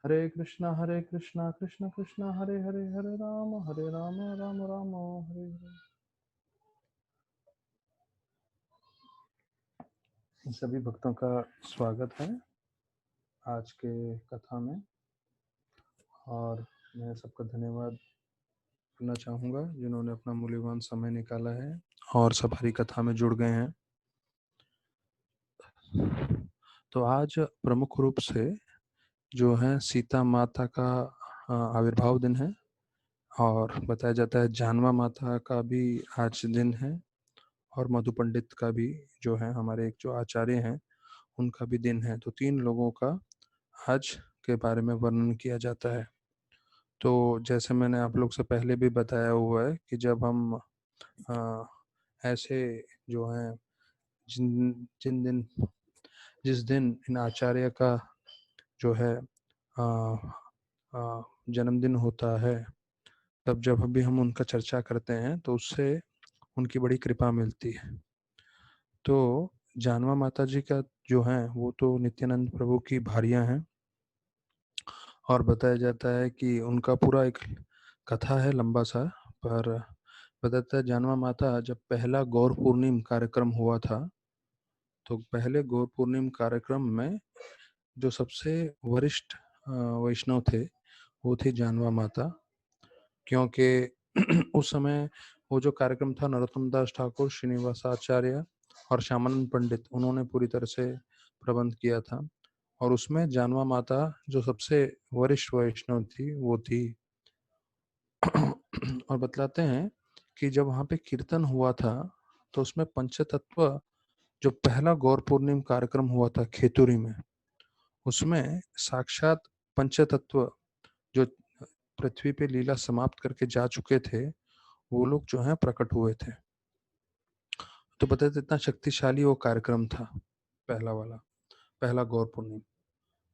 हरे कृष्णा कृष्ण कृष्ण हरे हरे, हरे राम राम राम हरे हरे। सभी भक्तों का स्वागत है आज के कथा में, और मैं सबका धन्यवाद करना चाहूँगा जिन्होंने अपना मूल्यवान समय निकाला है और सब हरी कथा में जुड़ गए हैं। तो आज प्रमुख रूप से जो है सीता माता का आविर्भाव दिन है, और बताया जाता है जानवा माता का भी आज दिन है, और मधु पंडित का भी जो है हमारे एक जो आचार्य हैं उनका भी दिन है। तो तीन लोगों का आज के बारे में वर्णन किया जाता है। तो जैसे मैंने आप लोग से पहले भी बताया हुआ है कि जब हम आ, ऐसे जो हैं जिन जिन दिन जिस दिन इन आचार्य का जो है आ, आ, जन्मदिन होता है, तब जब भी हम उनका चर्चा करते हैं तो उससे उनकी बड़ी कृपा मिलती है। तो जानवा माता जी का जो है वो तो नित्यानंद प्रभु की भारियां हैं, और बताया जाता है कि उनका पूरा एक कथा है लंबा सा। पर बताता है जानवा माता जब पहला गौर पूर्णिम कार्यक्रम हुआ था, तो पहले गौर पूर्णिम कार्यक्रम में जो सबसे वरिष्ठ वैष्णव थे वो थी जानवा माता। क्योंकि उस समय वो जो कार्यक्रम था नरोत्तम दास ठाकुर, श्रीनिवासाचार्य और श्यामानंद पंडित, उन्होंने पूरी तरह से प्रबंध किया था, और उसमें जानवा माता जो सबसे वरिष्ठ वैष्णव थी वो थी। और बतलाते हैं कि जब वहाँ पे कीर्तन हुआ था तो उसमें पंचतत्व जो पहला गौर पूर्णिम कार्यक्रम हुआ था खेतुरी में, उसमें साक्षात पंचतत्व जो पृथ्वी पे लीला समाप्त करके जा चुके थे वो लोग जो हैं प्रकट हुए थे। तो बताते इतना शक्तिशाली वो कार्यक्रम था पहला वाला, पहला गौर पूर्णिम,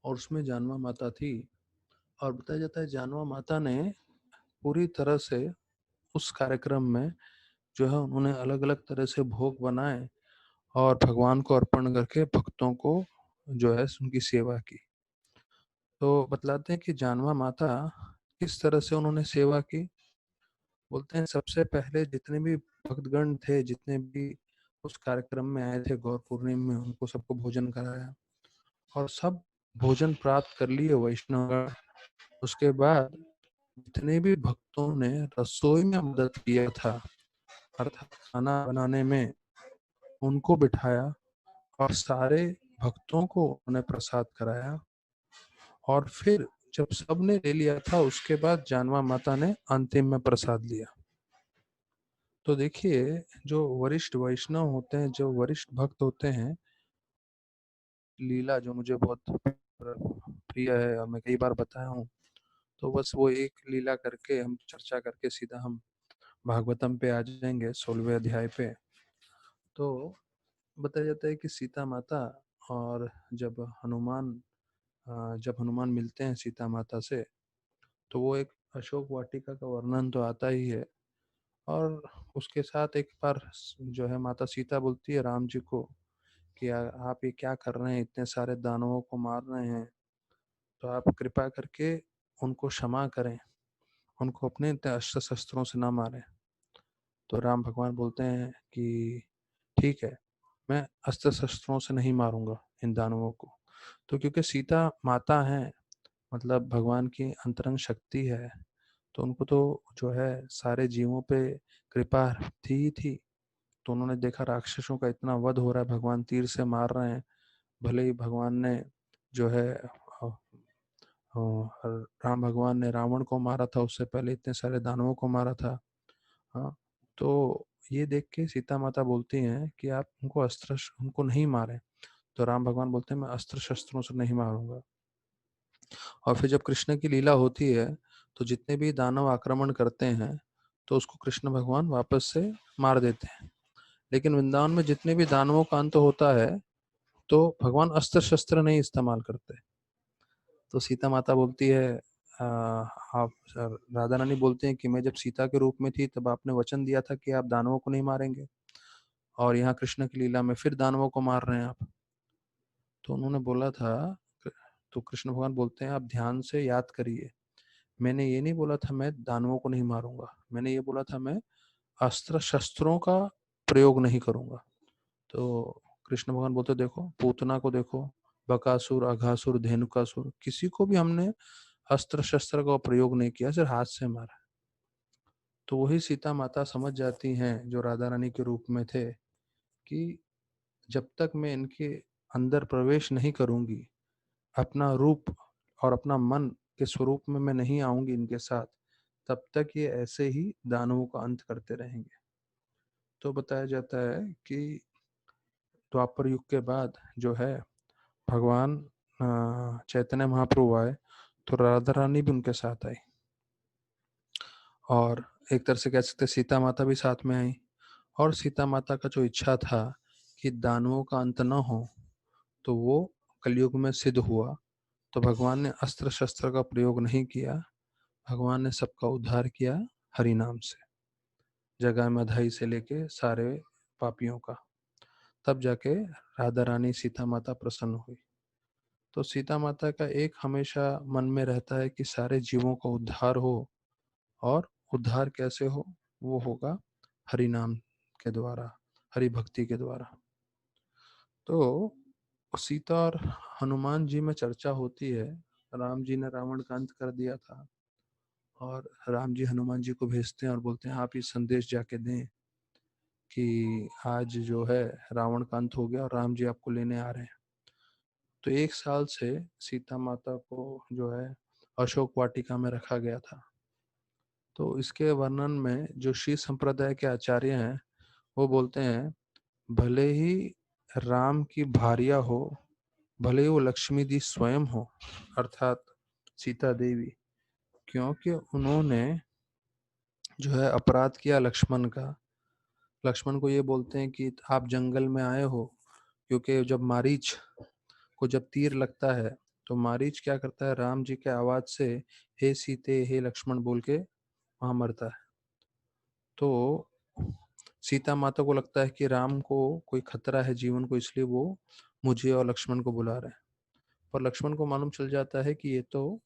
और उसमें जानवा माता थी। और बताया जाता है जानवा माता ने पूरी तरह से उस कार्यक्रम में जो है उन्होंने अलग अलग तरह से भोग बनाए और भगवान को अर्पण करके भक्तों को जो है उनकी सेवा की। तो बतलाते हैं कि जानवा माता किस तरह से उन्होंने सेवा की। बोलते हैं सबसे पहले जितने भी भक्तगण थे, जितने भी उस कार्यक्रम में आए थे गौर पूर्णिमा में, उनको सबको भोजन कराया और सब भोजन प्राप्त कर लिए वैष्णव। उसके बाद जितने भी भक्तों ने रसोई में मदद किया था अर्थात खाना बनाने में, उनको बिठाया और सारे भक्तों को उन्हें प्रसाद कराया। और फिर जब सबने ले लिया था उसके बाद जानवा माता ने अंतिम में प्रसाद लिया। तो देखिए जो वरिष्ठ वैष्णव होते हैं, जो वरिष्ठ भक्त होते हैं, लीला जो मुझे बहुत प्रिय है और मैं कई बार बताया हूँ, तो बस वो एक लीला करके हम चर्चा करके सीधा हम भागवतम पे आ जाएंगे 16वें अध्याय पे। तो बताया जाता है कि सीता माता और जब हनुमान मिलते हैं सीता माता से, तो वो एक अशोक वाटिका का वर्णन तो आता ही है, और उसके साथ एक बार जो है माता सीता बोलती है राम जी को कि आप ये क्या कर रहे हैं, इतने सारे दानवों को मार रहे हैं, तो आप कृपा करके उनको क्षमा करें, उनको अपने इतने अस्त्र शस्त्रों से ना मारें। तो राम भगवान बोलते हैं कि ठीक है, मैं अस्त्र शस्त्रों से नहीं मारूंगा इन दानवों को। तो क्योंकि सीता माता है, मतलब भगवान की अंतरंग शक्ति है, तो उनको तो जो है सारे जीवों पे कृपा थी ही थी। तो उन्होंने देखा राक्षसों का इतना वध हो रहा है, भगवान तीर से मार रहे हैं, भले ही भगवान ने जो है राम भगवान ने रावण को मारा था, उससे पहले इतने सारे दानवों को मारा था। हाँ, तो ये देख के सीता माता बोलती हैं कि आप उनको नहीं मारें। तो राम भगवान बोलते हैं मैं अस्त्र शस्त्रों से नहीं मारूंगा। और फिर जब कृष्ण की लीला होती है तो जितने भी दानव आक्रमण करते हैं तो उसको कृष्ण भगवान वापस से मार देते हैं। लेकिन वृंदावन में जितने भी दानवों का अंत होता है तो भगवान अस्त्र शस्त्र नहीं इस्तेमाल करते। तो सीता माता बोलती है आप राधा रानी बोलते हैं कि मैं जब सीता के रूप में थी तब आपने वचन दिया था कि आप दानवों को नहीं मारेंगे, और यहाँ कृष्ण की लीला में फिर दानवों को मार रहे हैं आप। तो उन्होंने बोला था, तो कृष्ण भगवान बोलते हैं आप ध्यान से याद करिए, मैंने ये नहीं बोला था मैं दानवों को नहीं मारूंगा, मैंने ये बोला था मैं अस्त्र शस्त्रों का प्रयोग नहीं करूंगा। तो कृष्ण भगवान बोलते देखो पूतना को देखो, बकासुर, अघासुर, धेनुकासुर, किसी को भी हमने अस्त्र शस्त्र का प्रयोग नहीं किया, सिर्फ हाथ से मारा। तो वही सीता माता समझ जाती हैं जो राधा रानी के रूप में थे कि जब तक मैं इनके अंदर प्रवेश नहीं करूंगी, अपना रूप और अपना मन के स्वरूप में मैं नहीं आऊंगी इनके साथ, तब तक ये ऐसे ही दानवों का अंत करते रहेंगे। तो बताया जाता है कि द्वापर युग के बाद जो है भगवान चैतन्य महाप्रभु आए, तो राधा रानी भी उनके साथ आई, और एक तरह से कह सकते सीता माता भी साथ में आई। और सीता माता का जो इच्छा था कि दानवों का अंत न हो, तो वो कलयुग में सिद्ध हुआ। तो भगवान ने अस्त्र शस्त्र का प्रयोग नहीं किया, भगवान ने सबका उद्धार किया हरि नाम से, जगह मधाई से लेके सारे पापियों का। तब जाके राधा रानी सीता माता प्रसन्न हुई। तो सीता माता का एक हमेशा मन में रहता है कि सारे जीवों का उद्धार हो, और उद्धार कैसे हो, वो होगा हरि नाम के द्वारा, हरि भक्ति के द्वारा। तो सीता और हनुमान जी में चर्चा होती है, राम जी ने रावण का अंत कर दिया था, और राम जी हनुमान जी को भेजते हैं और बोलते हैं आप ये संदेश जाके दें कि आज जो है रावण का अंत हो गया और राम जी आपको लेने आ रहे हैं। तो 1 साल से सीता माता को जो है अशोक वाटिका में रखा गया था। तो इसके वर्णन में जो श्री संप्रदाय के आचार्य हैं वो बोलते हैं, भले ही राम की भार्या हो, भले ही वो लक्ष्मी जी स्वयं हो, अर्थात सीता देवी, क्योंकि उन्होंने जो है अपराध किया लक्ष्मण का। लक्ष्मण को ये बोलते हैं कि आप जंगल में आए हो, क्योंकि जब मारीच को जब तीर लगता है तो मारीच क्या करता है, राम जी के आवाज से हे सीते हे लक्ष्मण बोल के वहां मरता है। तो सीता माता को लगता है कि राम को कोई खतरा है जीवन को, इसलिए वो मुझे और लक्ष्मण को बुला रहे हैं। पर लक्ष्मण को मालूम चल जाता है कि ये तो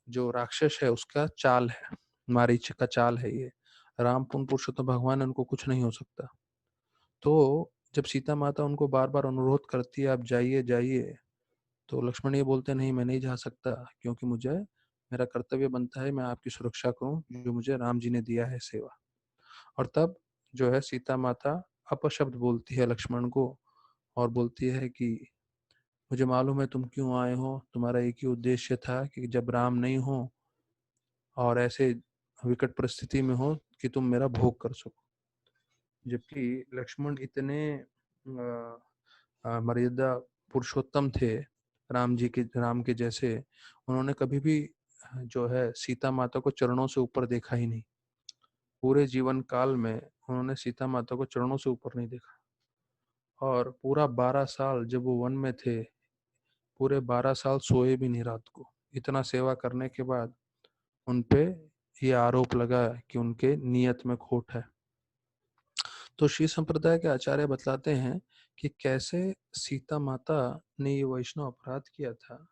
जो राक्षस है उसका चाल है, मारीच का चाल है ये, राम पूर्ण पुरुषोत्तम भगवान है, उनको कुछ नहीं हो सकता। तो जब सीता माता उनको बार बार अनुरोध करती है आप जाइए जाइए, तो लक्ष्मण ये बोलते नहीं मैं नहीं जा सकता, क्योंकि मुझे मेरा कर्तव्य बनता है मैं आपकी सुरक्षा करूं, जो मुझे राम जी ने दिया है सेवा। और तब जो है सीता माता अपशब्द बोलती है लक्ष्मण को, और बोलती है कि मुझे मालूम है तुम क्यों आए हो, तुम्हारा एक ही उद्देश्य था कि जब राम नहीं हो और ऐसे विकट परिस्थिति में हो कि तुम मेरा भोग कर सको। जबकि लक्ष्मण इतने मर्यादा पुरुषोत्तम थे राम के जैसे, उन्होंने कभी भी जो है सीता माता को चरणों से ऊपर देखा ही नहीं। पूरे जीवन काल में उन्होंने सीता माता को चरणों से ऊपर नहीं देखा। और पूरा 12 साल जब वो वन में थे, पूरे 12 साल सोए भी नहीं रात को। इतना सेवा करने के बाद उनपे ये आरोप लगा कि उनके नियत में खोट है। तो श्री संप्रदाय के आचार्य बतलाते हैं कि कैसे सीता माता ने ये वैष्णव अपराध किया था।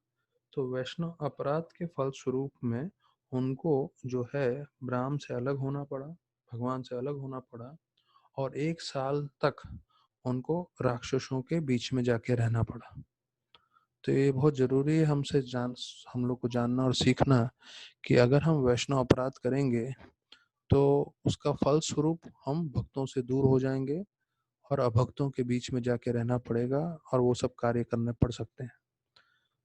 तो वैष्णव अपराध के फलस्वरूप में उनको जो है ब्राह्म से अलग होना पड़ा, भगवान से अलग होना पड़ा, और 1 साल तक उनको राक्षसों के बीच में जाके रहना पड़ा। तो ये बहुत जरूरी है हम लोग को जानना और सीखना कि अगर हम वैष्णव अपराध करेंगे तो उसका फल स्वरूप हम भक्तों से दूर हो जाएंगे और अभक्तों के बीच में जाके रहना पड़ेगा, और वो सब कार्य करने पड़ सकते हैं।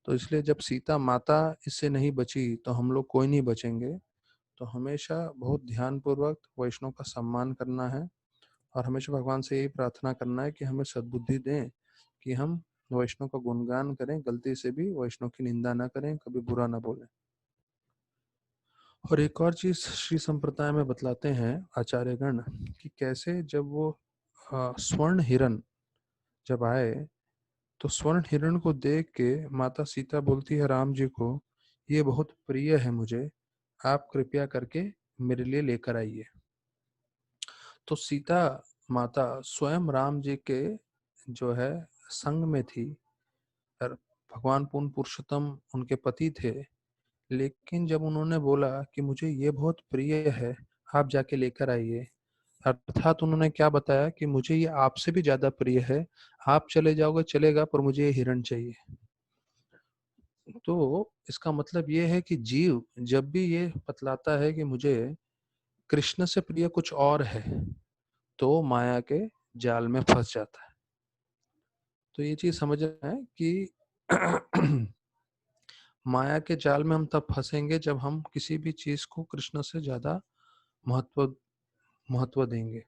तो इसलिए जब सीता माता इससे नहीं बची तो हम लोग कोई नहीं बचेंगे। तो हमेशा बहुत ध्यान पूर्वक वैष्णव का सम्मान करना है, और हमेशा भगवान से यही प्रार्थना करना है कि हमें सद्बुद्धि दें कि हम वैष्णव का गुणगान करें, गलती से भी वैष्णव की निंदा ना करें, कभी बुरा ना बोलें। और एक और चीज श्री संप्रदाय में बतलाते हैं आचार्यगण कि कैसे जब वो स्वर्ण हिरण जब आए, तो स्वर्ण हिरण को देख के माता सीता बोलती है राम जी को, ये बहुत प्रिय है मुझे, आप कृपया करके मेरे लिए लेकर आइए। तो सीता माता स्वयं राम जी के जो है संग में थी, और भगवान पूर्ण पुरुषोत्तम उनके पति थे, लेकिन जब उन्होंने बोला कि मुझे ये बहुत प्रिय है, आप जाके लेकर आइए, अर्थात उन्होंने क्या बताया कि मुझे ये आपसे भी ज्यादा प्रिय है, आप चले जाओगे चलेगा पर मुझे ये हिरण चाहिए। तो इसका मतलब ये है कि जीव जब भी ये बतलाता है कि मुझे कृष्ण से प्रिय कुछ और है, तो माया के जाल में फंस जाता है। तो ये चीज समझना है कि माया के जाल में हम तब फंसेंगे जब हम किसी भी चीज को कृष्ण से ज्यादा महत्व महत्व देंगे।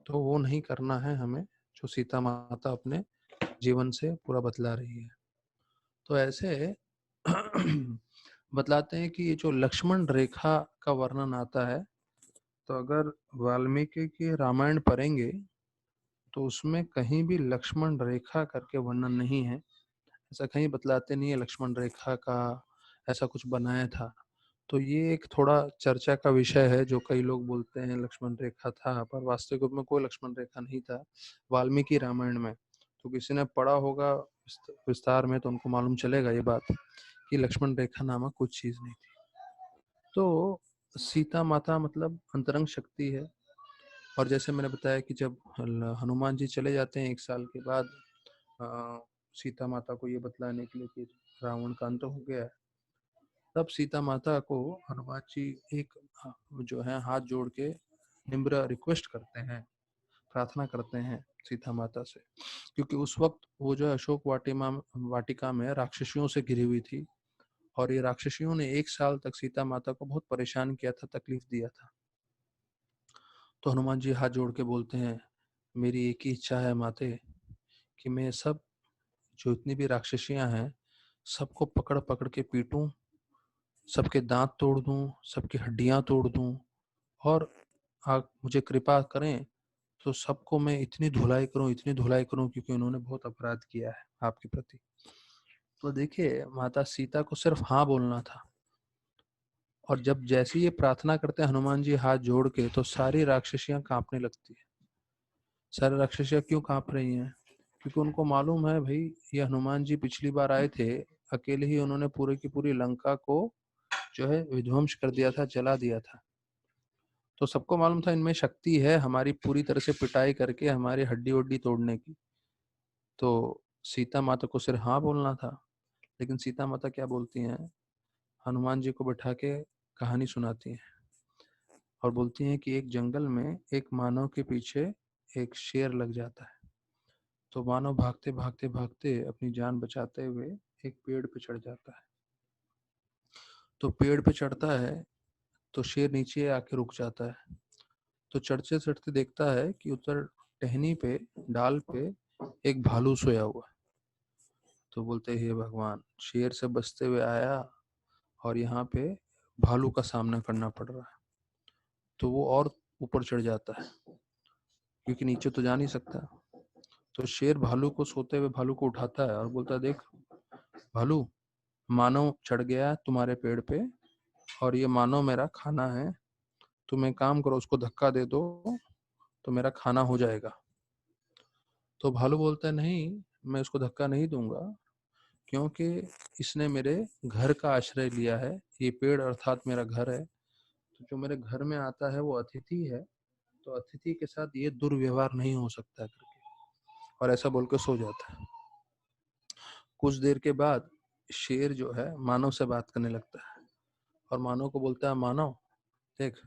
तो वो नहीं करना है हमें, जो सीता माता अपने जीवन से पूरा बतला रही है। तो ऐसे बतलाते हैं कि ये जो लक्ष्मण रेखा का वर्णन आता है, तो अगर वाल्मीकि की रामायण पढ़ेंगे तो उसमें कहीं भी लक्ष्मण रेखा करके वर्णन नहीं है। ऐसा कहीं बतलाते नहीं है लक्ष्मण रेखा का ऐसा कुछ बनाया था। तो ये एक थोड़ा चर्चा का विषय है, जो कई लोग बोलते हैं लक्ष्मण रेखा था, पर वास्तविक रूप में कोई लक्ष्मण रेखा नहीं था वाल्मीकि रामायण में। तो किसी ने पढ़ा होगा विस्तार में तो उनको मालूम चलेगा ये बात कि लक्ष्मण रेखा नामक कुछ चीज नहीं थी। तो सीता माता मतलब अंतरंग शक्ति है। और जैसे मैंने बताया कि जब हनुमान जी चले जाते हैं 1 साल के बाद सीता माता को ये बतलाने के लिए कि रावण का अंत हो गया है, तब सीता माता को हनुमान जी एक जो है हाथ जोड़ के निम्र रिक्वेस्ट करते हैं, प्रार्थना करते हैं सीता माता से, क्योंकि उस वक्त वो जो है अशोक वाटिका में राक्षसियों से घिरी हुई थी, और ये राक्षसियों ने 1 साल तक सीता माता को बहुत परेशान किया था, तकलीफ दिया था। तो हनुमान जी हाथ जोड़ के बोलते हैं, मेरी एक ही इच्छा है माते, कि मैं सब जो इतनी भी राक्षसियां हैं सबको पकड़ पकड़ के पीटूं, सबके दांत तोड़ दूं, सबकी हड्डियां तोड़ दूं, और आप मुझे कृपा करें तो सबको मैं इतनी धुलाई करूं, इतनी धुलाई करूं, क्योंकि उन्होंने बहुत अपराध किया है आपके प्रति। तो देखिए माता सीता को सिर्फ हाँ बोलना था, और जब जैसे ये प्रार्थना करते हैं हनुमान जी हाथ जोड़ के, तो सारी राक्षसियां कांपने लगती है। सारी राक्षसियां क्यों कांप रही हैं? क्योंकि उनको मालूम है भाई, ये हनुमान जी पिछली बार आए थे, अकेले ही उन्होंने पूरी की पूरी लंका को जो है विध्वंस कर दिया था, जला दिया था। तो सबको मालूम था इनमें शक्ति है हमारी पूरी तरह से पिटाई करके हमारी हड्डी वड्डी तोड़ने की। तो सीता माता को सिर्फ हाँ बोलना था, लेकिन सीता माता क्या बोलती हैं, हनुमान जी को बैठा के कहानी सुनाती हैं और बोलती हैं कि एक जंगल में एक मानव के पीछे एक शेर लग जाता है। तो मानव भागते भागते भागते अपनी जान बचाते हुए एक पेड़ पे चढ़ जाता है। तो पेड़ पे चढ़ता है तो शेर नीचे आके रुक जाता है। तो चढ़ते चढ़ते देखता है कि उधर टहनी पे, डाल पे एक भालू सोया हुआ है। तो बोलते हे भगवान, शेर से बचते हुए आया और यहाँ पे भालू का सामना करना पड़ रहा है। तो वो और ऊपर चढ़ जाता है, क्योंकि नीचे तो जा नहीं सकता। तो शेर भालू को, सोते हुए भालू को उठाता है और बोलता है, देख भालू, मानव चढ़ गया तुम्हारे पेड़ पे, और ये मानव मेरा खाना है, तुम एक काम करो, उसको धक्का दे दो तो मेरा खाना हो जाएगा। तो भालू बोलता है, नहीं, मैं उसको धक्का नहीं दूंगा, क्योंकि इसने मेरे घर का आश्रय लिया है, ये पेड़ अर्थात मेरा घर है। तो जो मेरे घर में आता है वो अतिथि है, तो अतिथि के साथ ये दुर्व्यवहार नहीं हो सकता करके, और ऐसा बोल के सो जाता है। कुछ देर के बाद शेर जो है मानव से बात करने लगता है, और मानव को बोलता है, मानव देख,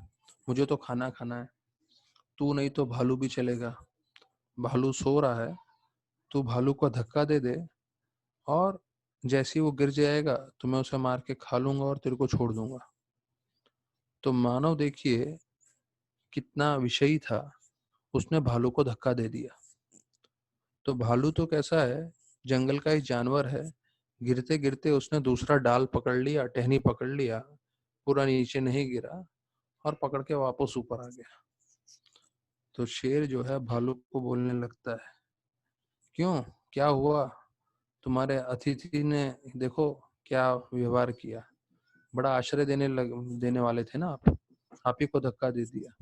मुझे तो खाना खाना है, तू नहीं तो भालू भी चलेगा। भालू सो रहा है, तू भालू को धक्का दे दे, और जैसे ही वो गिर जाएगा तो मैं उसे मार के खा लूंगा और तेरे को छोड़ दूंगा। तो मानव देखिए कितना विषयी था, उसने भालू को धक्का दे दिया। तो भालू तो कैसा है, जंगल का ही जानवर है, गिरते गिरते उसने दूसरा डाल पकड़ लिया, टहनी पकड़ लिया, पूरा नीचे नहीं गिरा, और पकड़ के वापस ऊपर आ गया। तो शेर जो है भालू को बोलने लगता है, क्यों, क्या हुआ, तुम्हारे अतिथि ने देखो क्या व्यवहार किया, बड़ा आश्रय देने वाले थे ना आप ही को धक्का दे दिया।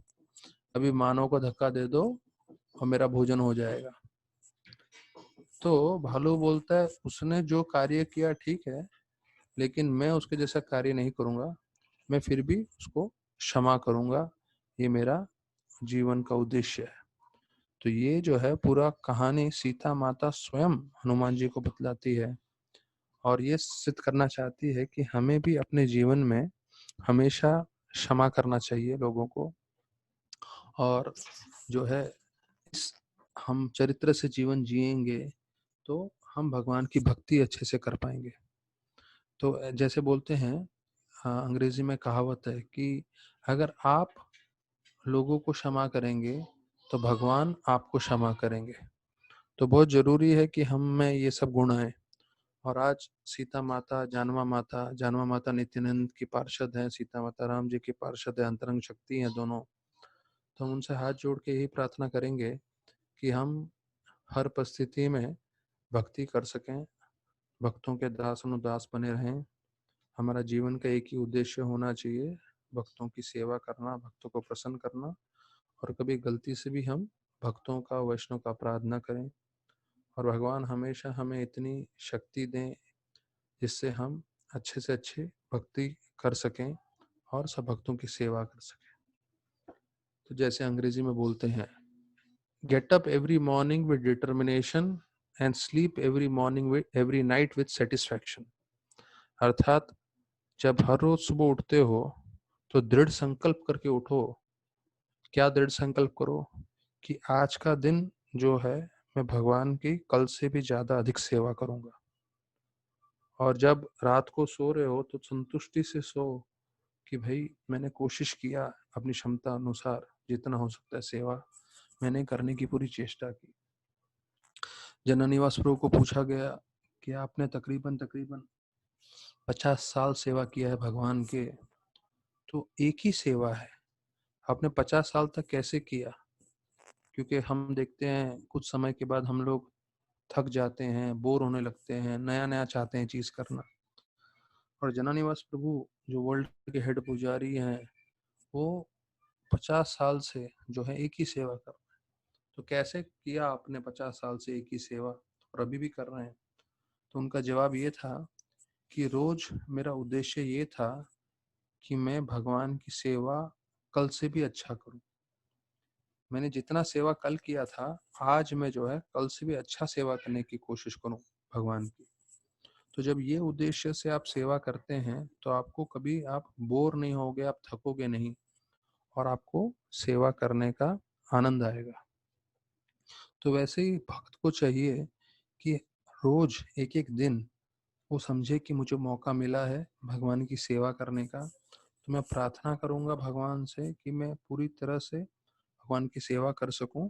अभी मानव को धक्का दे दो और मेरा भोजन हो जाएगा। तो भालू बोलता है उसने जो कार्य किया ठीक है, लेकिन मैं उसके जैसा कार्य नहीं करूंगा, मैं फिर भी उसको क्षमा करूंगा, ये मेरा जीवन का उद्देश्य है। तो ये जो है पूरा कहानी सीता माता स्वयं हनुमान जी को बतलाती है और ये सिद्ध करना चाहती है कि हमें भी अपने जीवन में हमेशा क्षमा करना चाहिए लोगों को, और जो है इस हम चरित्र से जीवन जिएंगे तो हम भगवान की भक्ति अच्छे से कर पाएंगे। तो जैसे बोलते हैं, अंग्रेजी में कहावत है कि अगर आप लोगों को क्षमा करेंगे तो भगवान आपको क्षमा करेंगे। तो बहुत जरूरी है कि हम में ये सब गुण आए। और आज सीता माता, जानवा माता नित्यानंद की पार्षद हैं, सीता माता राम जी की पार्षद है, अंतरंग शक्ति हैं दोनों। तो हम उनसे हाथ जोड़ के यही प्रार्थना करेंगे कि हम हर परिस्थिति में भक्ति कर सकें, भक्तों के दास अनुदास बने रहें। हमारा जीवन का एक ही उद्देश्य होना चाहिए, भक्तों की सेवा करना, भक्तों को प्रसन्न करना, और कभी गलती से भी हम भक्तों का, वैष्णव का अपराध न करें। और भगवान हमेशा हमें इतनी शक्ति दें जिससे हम अच्छे से अच्छे भक्ति कर सकें और सब भक्तों की सेवा कर सकें। तो जैसे अंग्रेजी में बोलते हैं, get up every morning with determination and sleep every night with satisfaction. अर्थात जब हर रोज सुबह उठते हो तो दृढ़ संकल्प करके उठो। क्या दृढ़ संकल्प करो? कि आज का दिन जो है मैं भगवान की कल से भी ज्यादा अधिक सेवा करूंगा। और जब रात को सो रहे हो तो संतुष्टि से सो कि भाई मैंने कोशिश किया अपनी क्षमता अनुसार, जितना हो सकता है सेवा मैंने करने की पूरी चेष्टा की। जननिवास प्रभु को पूछा गया कि आपने तकरीबन तकरीबन 50 साल सेवा किया है भगवान के, तो एक ही सेवा है, आपने 50 साल तक कैसे किया? क्योंकि हम देखते हैं कुछ समय के बाद हम लोग थक जाते हैं, बोर होने लगते हैं, नया नया चाहते हैं चीज करना। और जनानिवास प्रभु जो वर्ल्ड के हेड पुजारी हैं, वो 50 साल से जो है एक ही सेवा कर रहे हैं। तो कैसे किया आपने 50 साल से एक ही सेवा और अभी भी कर रहे हैं? तो उनका जवाब ये था कि रोज मेरा उद्देश्य ये था कि मैं भगवान की सेवा कल से भी अच्छा करूं। मैंने जितना सेवा कल किया था, आज मैं जो है कल से भी अच्छा सेवा करने की कोशिश करूं भगवान की। तो जब ये उद्देश्य से आप सेवा करते हैं तो आपको कभी आप बोर नहीं होगे, आप थकोगे नहीं, और आपको सेवा करने का आनंद आएगा। तो वैसे ही भक्त को चाहिए कि रोज एक एक दिन वो समझे कि मुझे मौका मिला है भगवान की सेवा करने का, तो मैं प्रार्थना करूंगा भगवान से कि मैं पूरी तरह से भगवान की सेवा कर सकूं।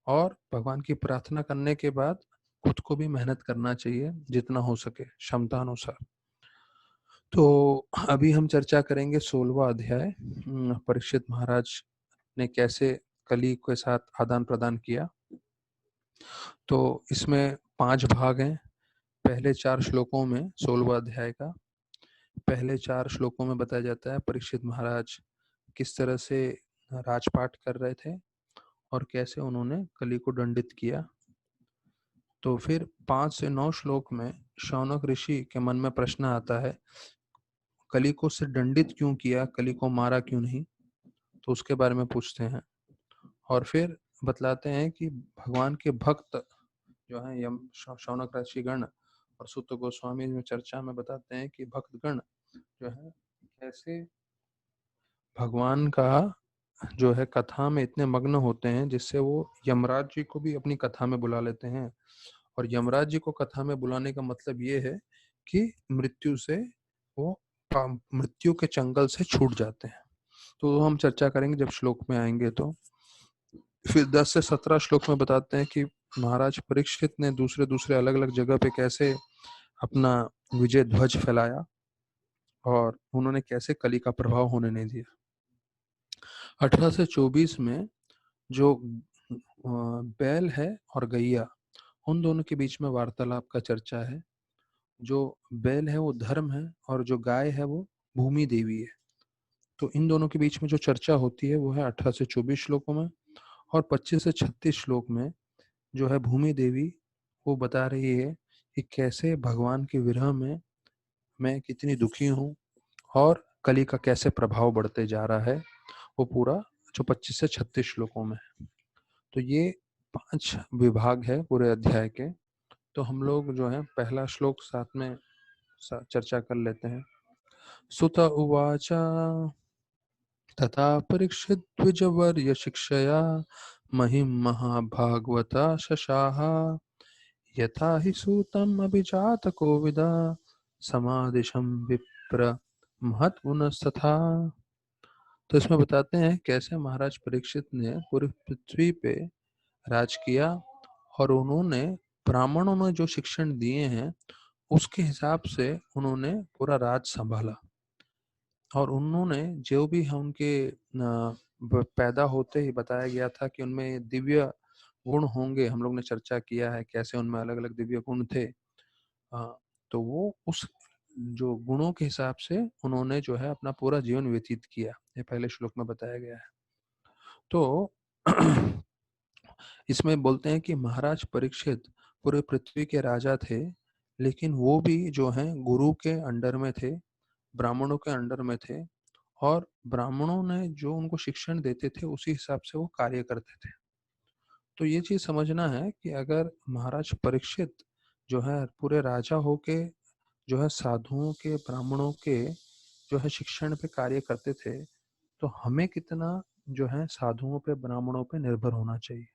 और भगवान की प्रार्थना करने के बाद खुद को भी मेहनत करना चाहिए जितना हो सके क्षमता अनुसार। तो अभी हम चर्चा करेंगे 16वां अध्याय, परीक्षित महाराज ने कैसे कली के साथ आदान प्रदान किया। तो इसमें 5 भाग हैं। पहले 4 श्लोकों में 16वां अध्याय का पहले 4 श्लोकों में बताया जाता है परीक्षित महाराज किस तरह से राजपाट कर रहे थे और कैसे उन्होंने कली को दंडित किया। तो फिर 5 से 9 श्लोक में शौनक ऋषि के मन में प्रश्न आता है, कली को से दंडित क्यों किया, कली को मारा क्यों नहीं? तो उसके बारे में पूछते हैं। और फिर बतलाते हैं कि भगवान के भक्त जो है यम शौनक ऋषिगण और सुत गोस्वामी में चर्चा में बताते हैं कि भक्तगण जो है कैसे भगवान का जो है कथा में इतने मग्न होते हैं जिससे वो यमराज जी को भी अपनी कथा में बुला लेते हैं। और यमराज जी को कथा में बुलाने का मतलब ये है कि मृत्यु से वो मृत्यु के चंगल से छूट जाते हैं। तो हम चर्चा करेंगे जब श्लोक में आएंगे। तो फिर 10 से 17 श्लोक में बताते हैं कि महाराज परीक्षित ने दूसरे दूसरे अलग अलग जगह पे कैसे अपना विजय ध्वज फैलाया और उन्होंने कैसे कली का प्रभाव होने नहीं दिया। 18 से 24 में जो बैल है और गैया, उन दोनों के बीच में वार्तालाप का चर्चा है। जो बैल है वो धर्म है और जो गाय है वो भूमि देवी है। तो इन दोनों के बीच में जो चर्चा होती है वो है 18 से 24 श्लोकों में। और 25 से 36 श्लोक में जो है भूमि देवी वो बता रही है कि कैसे भगवान के विरह में मैं कितनी दुखी हूँ और कली का कैसे प्रभाव बढ़ते जा रहा है। वो पूरा जो 25 से 36 श्लोकों में है। तो ये 5 विभाग है पूरे अध्याय के। तो हम लोग जो है पहला श्लोक साथ में चर्चा कर लेते हैं। सुत उवाच तथा परीक्षित द्विजवर्य शिक्षया महिं महाभागवता शशाः यथा हि सूतम् अभिजात कोविदा समादिशं विप्र महत्पुनस्तथा। तो इसमें बताते हैं कैसे महाराज परीक्षित ने पूरी पृथ्वी पे राज किया और उन्होंने ब्राह्मणों ने जो शिक्षण दिए हैं उसके हिसाब से उन्होंने पूरा राज संभाला। और उन्होंने जो भी है उनके पैदा होते ही बताया गया था कि उनमें दिव्य गुण होंगे। हम लोग ने चर्चा किया है कैसे उनमें अलग अलग दिव्य गुण थे। तो वो उस जो गुणों के हिसाब से उन्होंने जो है अपना पूरा जीवन व्यतीत किया, ये पहले श्लोक में बताया गया है। तो इसमें बोलते हैं कि महाराज परीक्षित पूरे पृथ्वी के राजा थे, लेकिन वो भी जो है गुरु के अंडर में थे, ब्राह्मणों के अंडर में थे और ब्राह्मणों ने जो उनको शिक्षण देते थे उसी हिसाब से वो कार्य करते थे। तो ये चीज समझना है कि अगर महाराज परीक्षित जो है पूरे राजा होके जो है साधुओं के ब्राह्मणों के जो है शिक्षण पे कार्य करते थे, तो हमें कितना जो है साधुओं पे ब्राह्मणों पे निर्भर होना चाहिए।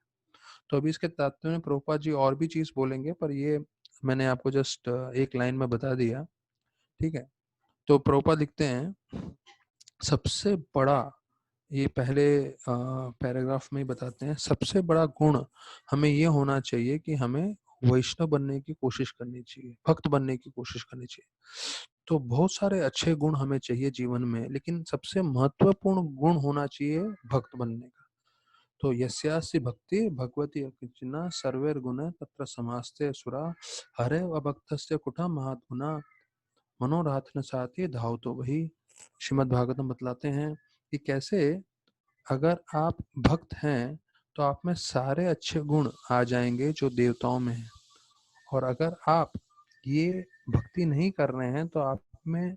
तो अभी इसके तात्पर्य में प्रभुपाद जी और भी चीज बोलेंगे, पर ये मैंने आपको जस्ट एक लाइन में बता दिया। ठीक है। तो प्रभुपाद लिखते हैं सबसे बड़ा, ये पहले पैराग्राफ में ही बताते हैं, सबसे बड़ा गुण हमें ये होना चाहिए कि हमें वैष्णव बनने की कोशिश करनी चाहिए, भक्त बनने की कोशिश करनी चाहिए। तो बहुत सारे अच्छे गुण हमें चाहिए जीवन में, लेकिन सबसे महत्वपूर्ण गुण होना चाहिए भक्त बनने का। तो यस्यासि भक्ति भगवती अर्चिना सर्वैर्गुणैः तत्र समास्ते असुरा हरे अभक्तस्य कुटः महद्गुणा मनोराथ साथी धावतो वही। श्रीमद् भागवतम बतलाते हैं कि कैसे अगर आप भक्त हैं तो आप में सारे अच्छे गुण आ जाएंगे जो देवताओं में हैं, और अगर आप ये भक्ति नहीं कर रहे हैं तो आप में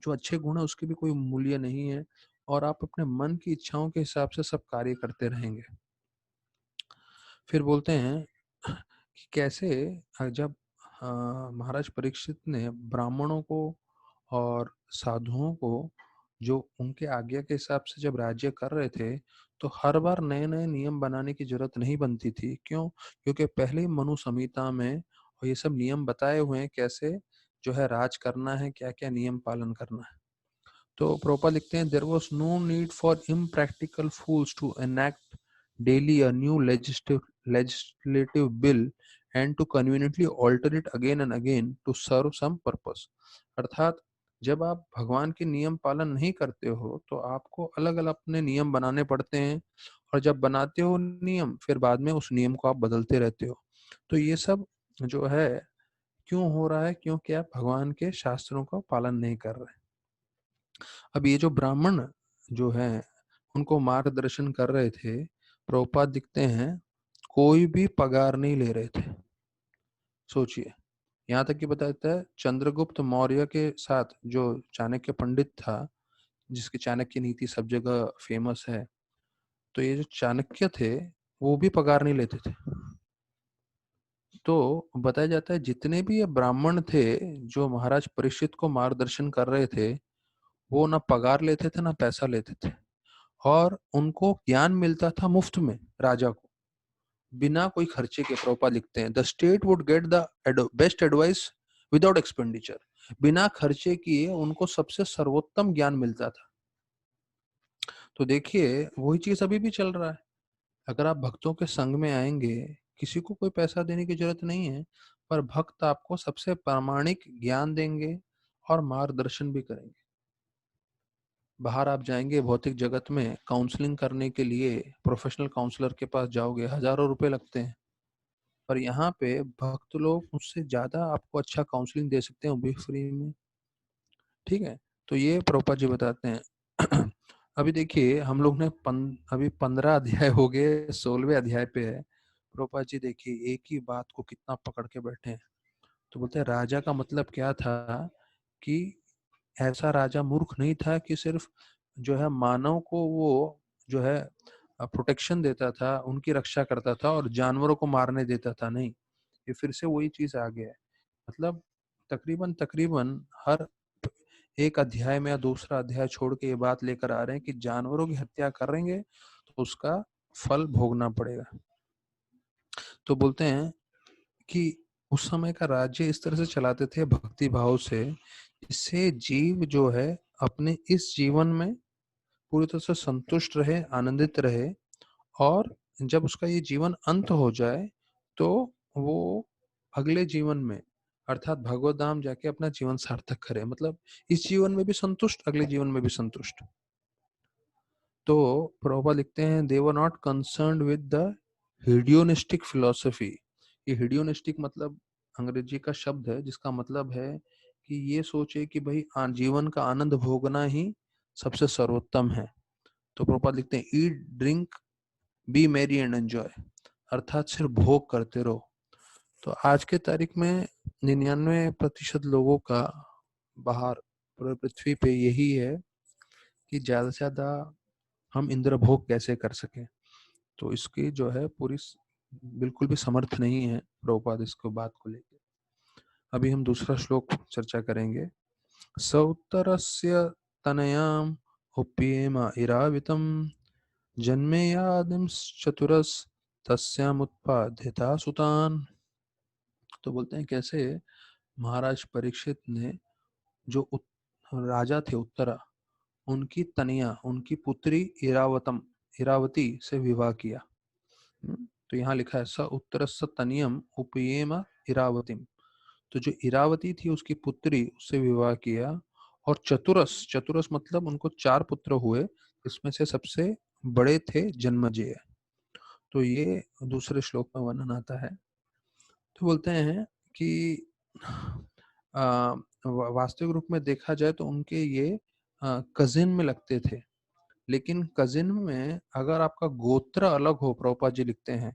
जो अच्छे गुण है उसके भी कोई मूल्य नहीं है, और आप अपने मन की इच्छाओं के हिसाब से सब कार्य करते रहेंगे। फिर बोलते हैं कि कैसे जब महाराज परीक्षित ने ब्राह्मणों को और साधुओं को जो उनके आज्ञा के हिसाब से जब राज्य कर रहे थे, तो हर बार नए नए नियम बनाने की जरूरत नहीं बनती थी। क्यों? क्योंकि पहले ही मनु संहिता में और ये सब नियम बताए हुए हैं कैसे जो है राज करना है, क्या क्या नियम पालन करना है। तो प्रोपा लिखते हैं there was no need for impractical fools to enact daily a new legislative bill and to conveniently alter it again and again to serve some purpose। अर्थात जब आप भगवान के नियम पालन नहीं करते हो तो आपको अलग अलग अपने नियम बनाने पड़ते हैं, और जब बनाते हो नियम फिर बाद में उस नियम को आप बदलते रहते हो। तो ये सब जो है क्यों हो रहा है? क्योंकि आप भगवान के शास्त्रों का पालन नहीं कर रहे। अब ये जो ब्राह्मण जो है उनको मार्गदर्शन कर रहे थे, प्रभुपाद दिखते हैं कोई भी पगार नहीं ले रहे थे। सोचिए, यहाँ तक कि बताता है चंद्रगुप्त मौर्य के साथ जो चाणक्य पंडित था, जिसकी चाणक्य नीति सब जगह फेमस है, तो ये जो चाणक्य थे वो भी पगार नहीं लेते थे। तो बताया जाता है जितने भी ये ब्राह्मण थे जो महाराज परीक्षित को मार्गदर्शन कर रहे थे, वो ना पगार लेते थे ना पैसा लेते थे, और उनको ज्ञान मिलता था मुफ्त में राजा को, बिना कोई खर्चे के। प्रभुपाद लिखते हैं the state would get the best advice without expenditure. बिना खर्चे किए उनको सबसे सर्वोत्तम ज्ञान मिलता था। तो देखिए वही चीज अभी भी चल रहा है। अगर आप भक्तों के संग में आएंगे, किसी को कोई पैसा देने की जरूरत नहीं है, पर भक्त आपको सबसे प्रामाणिक ज्ञान देंगे और मार्गदर्शन भी करेंगे। बाहर आप जाएंगे भौतिक जगत में काउंसलिंग करने के लिए, प्रोफेशनल काउंसलर के पास जाओगे, हजारों रुपए लगते हैं, पर यहाँ पे भक्त लोग उससे ज्यादा आपको अच्छा काउंसलिंग दे सकते हैं, वो भी फ्री में। ठीक है। तो ये प्रभुपाद जी बताते हैं। अभी देखिए हम लोग ने अभी 15 अध्याय हो गए, 16वें अध्याय पे है। प्रभुपाद जी देखिए एक ही बात को कितना पकड़ के बैठे हैं। तो बोलते हैं राजा का मतलब क्या था कि ऐसा राजा मूर्ख नहीं था कि सिर्फ जो है मानव को वो जो है प्रोटेक्शन देता था, उनकी रक्षा करता था और जानवरों को मारने देता था। नहीं, ये फिर से वही चीज आ गया है। मतलब तकरीबन तकरीबन हर एक अध्याय में या दूसरा अध्याय छोड़ के ये बात लेकर आ रहे हैं कि जानवरों की हत्या करेंगे तो उसका फल भोगना पड़ेगा। तो बोलते हैं कि उस समय का राज्य इस तरह से चलाते थे भक्ति भाव से, जिससे जीव जो है अपने इस जीवन में पूरी तरह से संतुष्ट रहे, आनंदित रहे, और जब उसका ये जीवन अंत हो जाए तो वो अगले जीवन में अर्थात भगवत धाम जाके अपना जीवन सार्थक करे। मतलब इस जीवन में भी संतुष्ट, अगले जीवन में भी संतुष्ट। तो प्रभुपाद लिखते हैं they were not concerned with the hedonistic philosophy. ये हिडियोनिस्टिक मतलब अंग्रेजी का शब्द है जिसका मतलब है कि ये सोचे कि भाई जीवन का आनंद भोगना ही सबसे सर्वोत्तम है। तो प्रभुपाद लिखते हैं eat drink B Mary and enjoy, अर्थात सिर्फ भोग करते रहो। तो आज के तारीख में 99% लोगों का बाहर पूरे पृथ्वी पे यही है कि ज्यादा से ज्यादा हम इंद्र भोग कैसे कर सकें। तो इसकी जो है पूरी बिल्कुल भी समर्थ नहीं है प्रभुपाद इसको बात को लेकर। अभी हम दूसरा श्लोक चर्चा करेंगे। सौतरस्य तनयाम उप्येम इरावितम जन्मेयादिम चतुरस तस्यामुत्पादिता सुतान। तो बोलते हैं कैसे महाराज परीक्षित ने जो राजा थे उत्तरा, उनकी तनिया उनकी पुत्री इरावती से विवाह किया। तो यहाँ लिखा है स उत्तरस्य तनियम उपयेम इरावतीम। तो जो इरावती थी उसकी पुत्री उससे विवाह किया। और चतुरस, चतुरस मतलब उनको 4 पुत्र हुए, इसमें से सबसे बड़े थे जन्मजेय। तो ये दूसरे श्लोक में वर्णन आता है। तो बोलते हैं कि वास्तविक रूप में देखा जाए तो उनके ये कजिन में लगते थे, लेकिन कजिन में अगर आपका गोत्र अलग हो, प्रभुपाद जी लिखते हैं,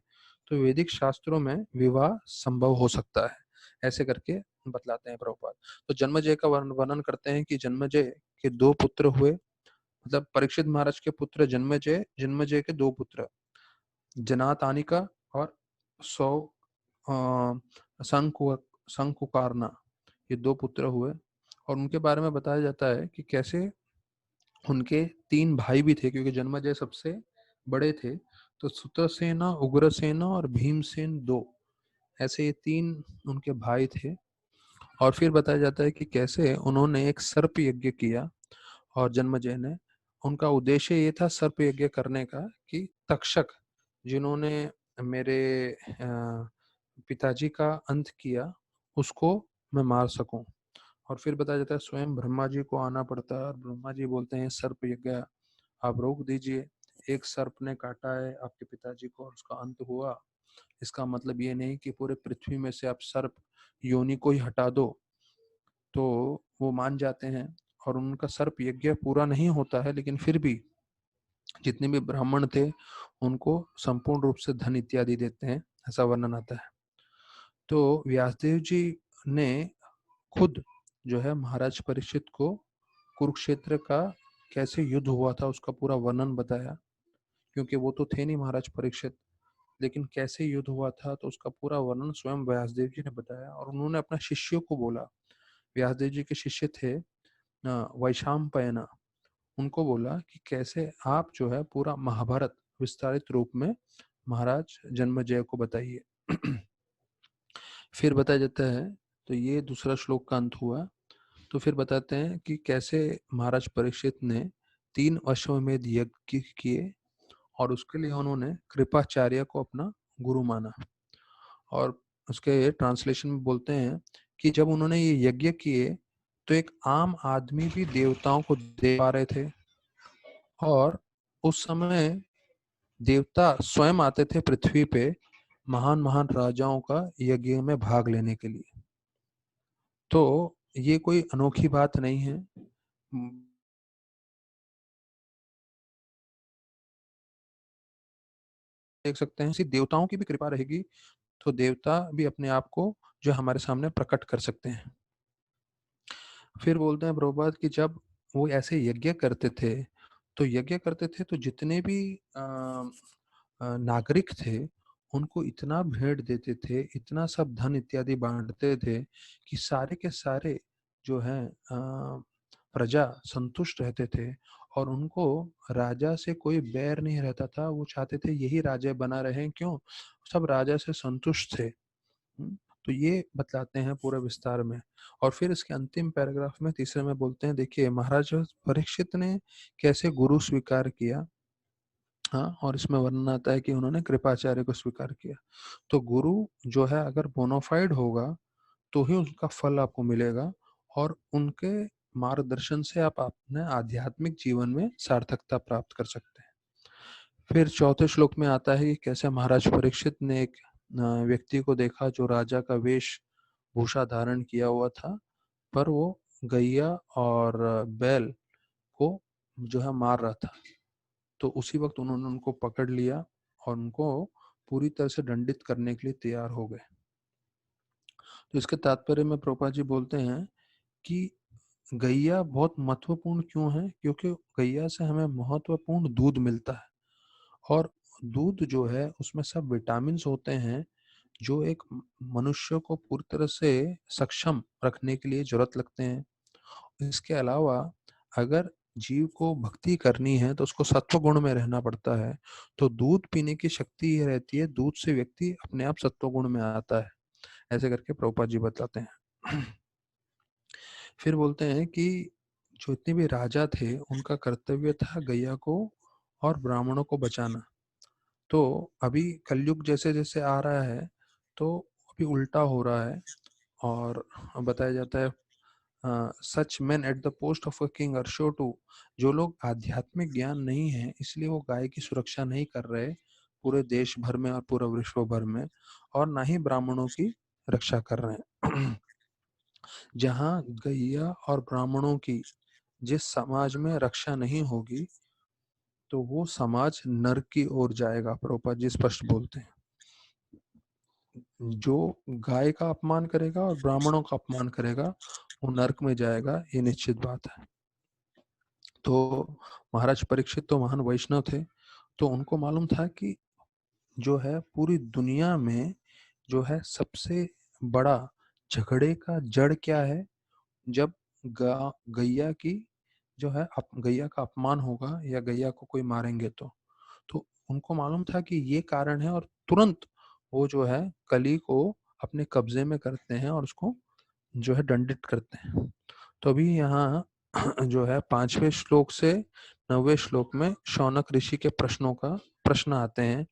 तो वैदिक शास्त्रों में विवाह संभव हो सकता है। ऐसे करके बतलाते हैं प्रभुपाद। तो जन्मजय का वर्णन करते हैं कि जन्मजय के 2 पुत्र हुए। मतलब परीक्षित महाराज के पुत्र जन्मजय, जन्मजय के 2 पुत्र जनातानिका और सौ संकुकारना, ये 2 पुत्र हुए। और उनके बारे में बताया जाता है कि कैसे उनके 3 भाई भी थे, क्योंकि जन्मजय सबसे बड़े थे। तो सुतसेना, उग्रसेना और भीमसेन 2, ऐसे ये 3 उनके भाई थे। और फिर बताया जाता है कि कैसे उन्होंने एक सर्प यज्ञ किया। और जन्मजय ने, उनका उद्देश्य ये था सर्प यज्ञ करने का कि तक्षक जिन्होंने मेरे पिताजी का अंत किया उसको मैं मार सकूं। और फिर बताया जाता है स्वयं ब्रह्मा जी को आना पड़ता है और ब्रह्मा जी बोलते हैं सर्प यज्ञ आप रोक दीजिए। एक सर्प ने काटा है आपके पिताजी को और उसका अंत हुआ। इसका मतलब ये नहीं कि पूरे पृथ्वी में से आप सर्प योनि को ही हटा दो। तो वो मान जाते हैं और उनका सर्प यज्ञ पूरा नहीं होता है, लेकिन फिर भी जितने भी ब्राह्मण थे उनको संपूर्ण रूप से धन इत्यादि देते हैं, ऐसा वर्णन आता है। तो व्यासदेव जी ने खुद जो है महाराज परीक्षित को कुरुक्षेत्र का कैसे युद्ध हुआ था उसका पूरा वर्णन बताया, क्योंकि वो तो थे नहीं महाराज परीक्षित, लेकिन कैसे युद्ध हुआ था तो उसका पूरा वर्णन स्वयं व्यासदेव जी ने बताया। और उन्होंने अपने शिष्यों को बोला, व्यासदेव जी के शिष्य थे वैशाम्पायन, उनको बोला कि कैसे आप जो है पूरा महाभारत विस्तारित रूप में महाराज जन्मजय को बताइए। फिर बताया जाता है, तो ये दूसरा श्लोक का अंत हुआ। तो फिर बताते हैं कि कैसे महाराज परीक्षित ने 3 अश्वमेध यज्ञ किए और उसके लिए उन्होंने कृपाचार्य को अपना गुरु माना। और उसके ट्रांसलेशन में बोलते हैं कि जब उन्होंने ये यज्ञ किए तो एक आम आदमी भी देवताओं को दे पा रहे थे। और उस समय देवता स्वयं आते थे पृथ्वी पे महान महान राजाओं का यज्ञ में भाग लेने के लिए। तो ये कोई अनोखी बात नहीं है। देख सकते हैं, सिर्फ देवताओं की भी कृपा रहेगी तो देवता भी अपने आप को जो हमारे सामने प्रकट कर सकते हैं। फिर बोलते हैं प्रभुपाद कि जब वो ऐसे यज्ञ करते थे, तो यज्ञ करते थे तो जितने भी नागरिक थे, उनको इतना भेंट देते थे, इतना सब धन इत्यादि बाँटते थे कि सारे के सारे जो हैं प्रजा संतुष्ट रहते थे और उनको राजा से कोई बैर नहीं रहता था। वो चाहते थे यही राजा बना रहें, क्यों? सब राजा से संतुष्ट थे। हुँ, तो ये बतलाते हैं पूरे विस्तार में। और फिर इसके अंतिम पैराग्राफ में तीसरे में बोलते हैं, देखिए महाराज परीक्षित ने कैसे गुरु स्वीकार किया। हाँ, और इसमें वर्णन आता है कि उन्होंने कृपाचार्य को स्वीकार किया। तो गुरु जो है अगर बोनाफाइड होगा, तो ही उसका फल आपको मिलेगा और उनके मार्गदर्शन से आप अपने आध्यात्मिक जीवन में सार्थकता प्राप्त कर सकते हैं। फिर चौथे श्लोक में आता है कि कैसे महाराज परीक्षित ने एक व्यक्ति को देखा जो राजा का वेशभूषा धारण किया हुआ था, पर वो गैया और बैल को जो है मार रहा था। तो उसी वक्त उन्होंने उनको पकड़ लिया और उनको पूरी तरह से दंडित करने के लिए तैयार हो गए। तो इसके तात्पर्य में प्रभुपाद जी बोलते हैं कि गैया बहुत महत्वपूर्ण क्यों है? क्योंकि गैया से हमें महत्वपूर्ण दूध मिलता है और दूध जो है उसमें सब विटामिन्स होते हैं जो एक मनुष्य को पूरी तरह से सक्षम रखने के लिए जरूरत लगते हैं। इसके अलावा अगर जीव को भक्ति करनी है तो उसको सत्व गुण में रहना पड़ता है। तो दूध पीने की शक्ति ये रहती है, दूध से व्यक्ति अपने आप सत्व गुण में आता है। ऐसे करके प्रभुपाद जी बताते हैं। फिर बोलते हैं कि जो इतने भी राजा थे उनका कर्तव्य था गैया को और ब्राह्मणों को बचाना। तो अभी कलयुग जैसे जैसे आ रहा है तो अभी उल्टा हो रहा है और बताया जाता है such men at the post of a king are sure to, जो लोग आध्यात्मिक ज्ञान नहीं है इसलिए वो गाय की सुरक्षा नहीं कर रहे पूरे देश भर में और पूरा विश्व भर में, और ना ही ब्राह्मणों की रक्षा कर रहे हैं। जहाँ गैया और ब्राह्मणों की जिस समाज में रक्षा नहीं होगी तो वो समाज नरक की ओर जाएगा। प्रभुपाद जी स्पष्ट बोलते हैं, जो गाय का अपमान करेगा और ब्राह्मणों का अपमान करेगा वो नरक में जाएगा, ये निश्चित बात है। तो महाराज परीक्षित तो महान वैष्णव थे, तो उनको मालूम था कि जो है पूरी दुनिया में जो है सबसे बड़ा झगड़े का जड़ क्या है। जब गैया की जो है गैया का अपमान होगा या गैया को कोई मारेंगे तो उनको मालूम था कि ये कारण है और तुरंत वो जो है कली को अपने कब्जे में करते हैं और उसको जो है दंडित करते हैं। तो अभी यहाँ जो है 5वें श्लोक से 9वें श्लोक में शौनक ऋषि के प्रश्नों का प्रश्न आते हैं,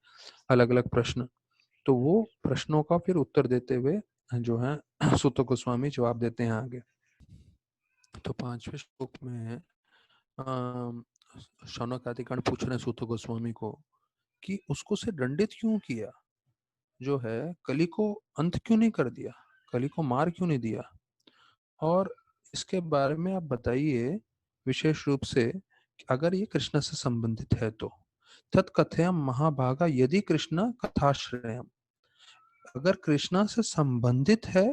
अलग अलग प्रश्न। तो वो प्रश्नों का फिर उत्तर देते हुए जो है सूत गोस्वामी जवाब देते हैं आगे। तो 5वें श्लोक में अम, शौनक आदि गण पूछ रहे हैं सूत गोस्वामी को कि उसको से दंडित क्यों किया, जो है कली को अंत क्यों नहीं कर दिया, कली को मार क्यों नहीं दिया, और इसके बारे में आप बताइए विशेष रूप से कि अगर ये कृष्ण से संबंधित है तो तत्कथयम महाभागा यदि कृष्ण कथाश्रयम, अगर कृष्णा से संबंधित है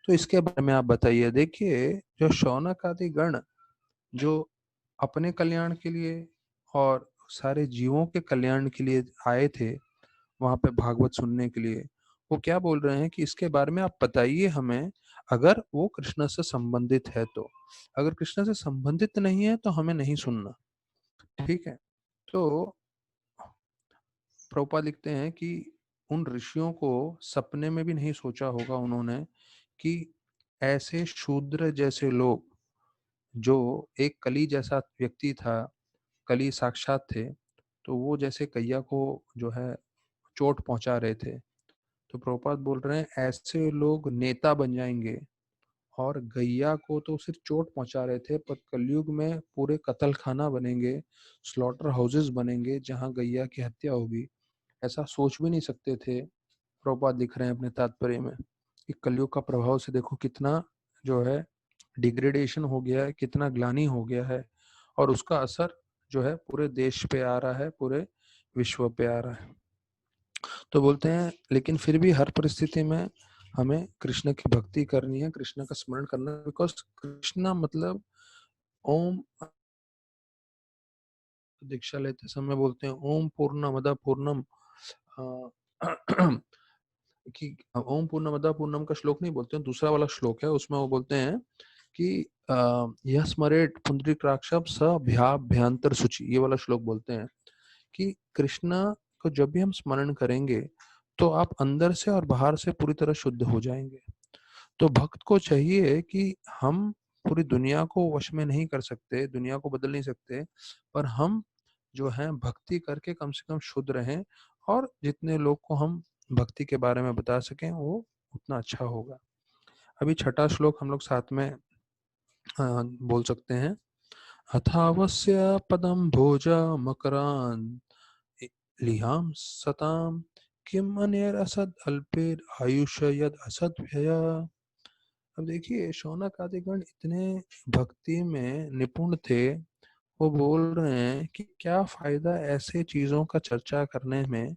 तो इसके बारे में आप बताइए। देखिए जो शौनक आदि गण जो अपने कल्याण के लिए और सारे जीवों के कल्याण के लिए आए थे वहां पे भागवत सुनने के लिए, वो क्या बोल रहे हैं कि इसके बारे में आप बताइए हमें, अगर वो कृष्ण से संबंधित है तो। अगर कृष्ण से संबंधित नहीं है तो हमें नहीं सुनना। ठीक है। तो प्रभुपाद लिखते हैं कि उन ऋषियों को सपने में भी नहीं सोचा होगा उन्होंने कि ऐसे शूद्र जैसे लोग, जो एक कली जैसा व्यक्ति था, कली साक्षात थे, तो वो जैसे कैया को जो है चोट पहुंचा रहे थे। तो प्रभुपाद बोल रहे हैं ऐसे लोग नेता बन जाएंगे, और गैया को तो सिर्फ चोट पहुंचा रहे थे पर कलयुग में पूरे कत्ल खाना बनेंगे, स्लॉटर हाउसेस बनेंगे जहां गैया की हत्या होगी। ऐसा सोच भी नहीं सकते थे। प्रभुपाद लिख रहे हैं अपने तात्पर्य में कि कलयुग का प्रभाव से देखो कितना जो है डिग्रेडेशन हो गया है, कितना ग्लानि हो गया है, और उसका असर जो है पूरे देश पे आ रहा है, पूरे विश्व पे आ रहा है। तो बोलते हैं लेकिन फिर भी हर परिस्थिति में हमें कृष्ण की भक्ति करनी है, कृष्ण का स्मरण करना है, बिकॉज कृष्ण मतलब ओम। दीक्षा लेते समय बोलते हैं ओम पूर्णमद पूर्णम कि ओम पूर्णमद पूर्णम का श्लोक नहीं बोलते हैं, दूसरा वाला श्लोक है, उसमें वो बोलते हैं कि यह स्मरेट पुंडरीकाक्षं स भ्याभ्यंतर शुचि, ये वाला श्लोक बोलते हैं कि कृष्ण को जब भी हम स्मरण करेंगे तो आप अंदर से और बाहर से पूरी तरह शुद्ध हो जाएंगे। तो भक्त को चाहिए कि हम पूरी दुनिया को वश में नहीं कर सकते, दुनिया को बदल नहीं सकते, पर हम जो है भक्ति करके कम से कम शुद्ध रहें, और जितने लोग को हम भक्ति के बारे में बता सकें वो उतना अच्छा होगा। अभी छठा श्लोक हम लोग साथ में बोल सकते हैं। अथावस्य पदम भोजा मकरान लिहाम सताम किम अनेर असद अल्पेर आयुष यद असद व्यय। अब देखिए शौनक आदि गण इतने भक्ति में निपुण थे, वो बोल रहे हैं कि क्या फायदा ऐसे चीजों का चर्चा करने में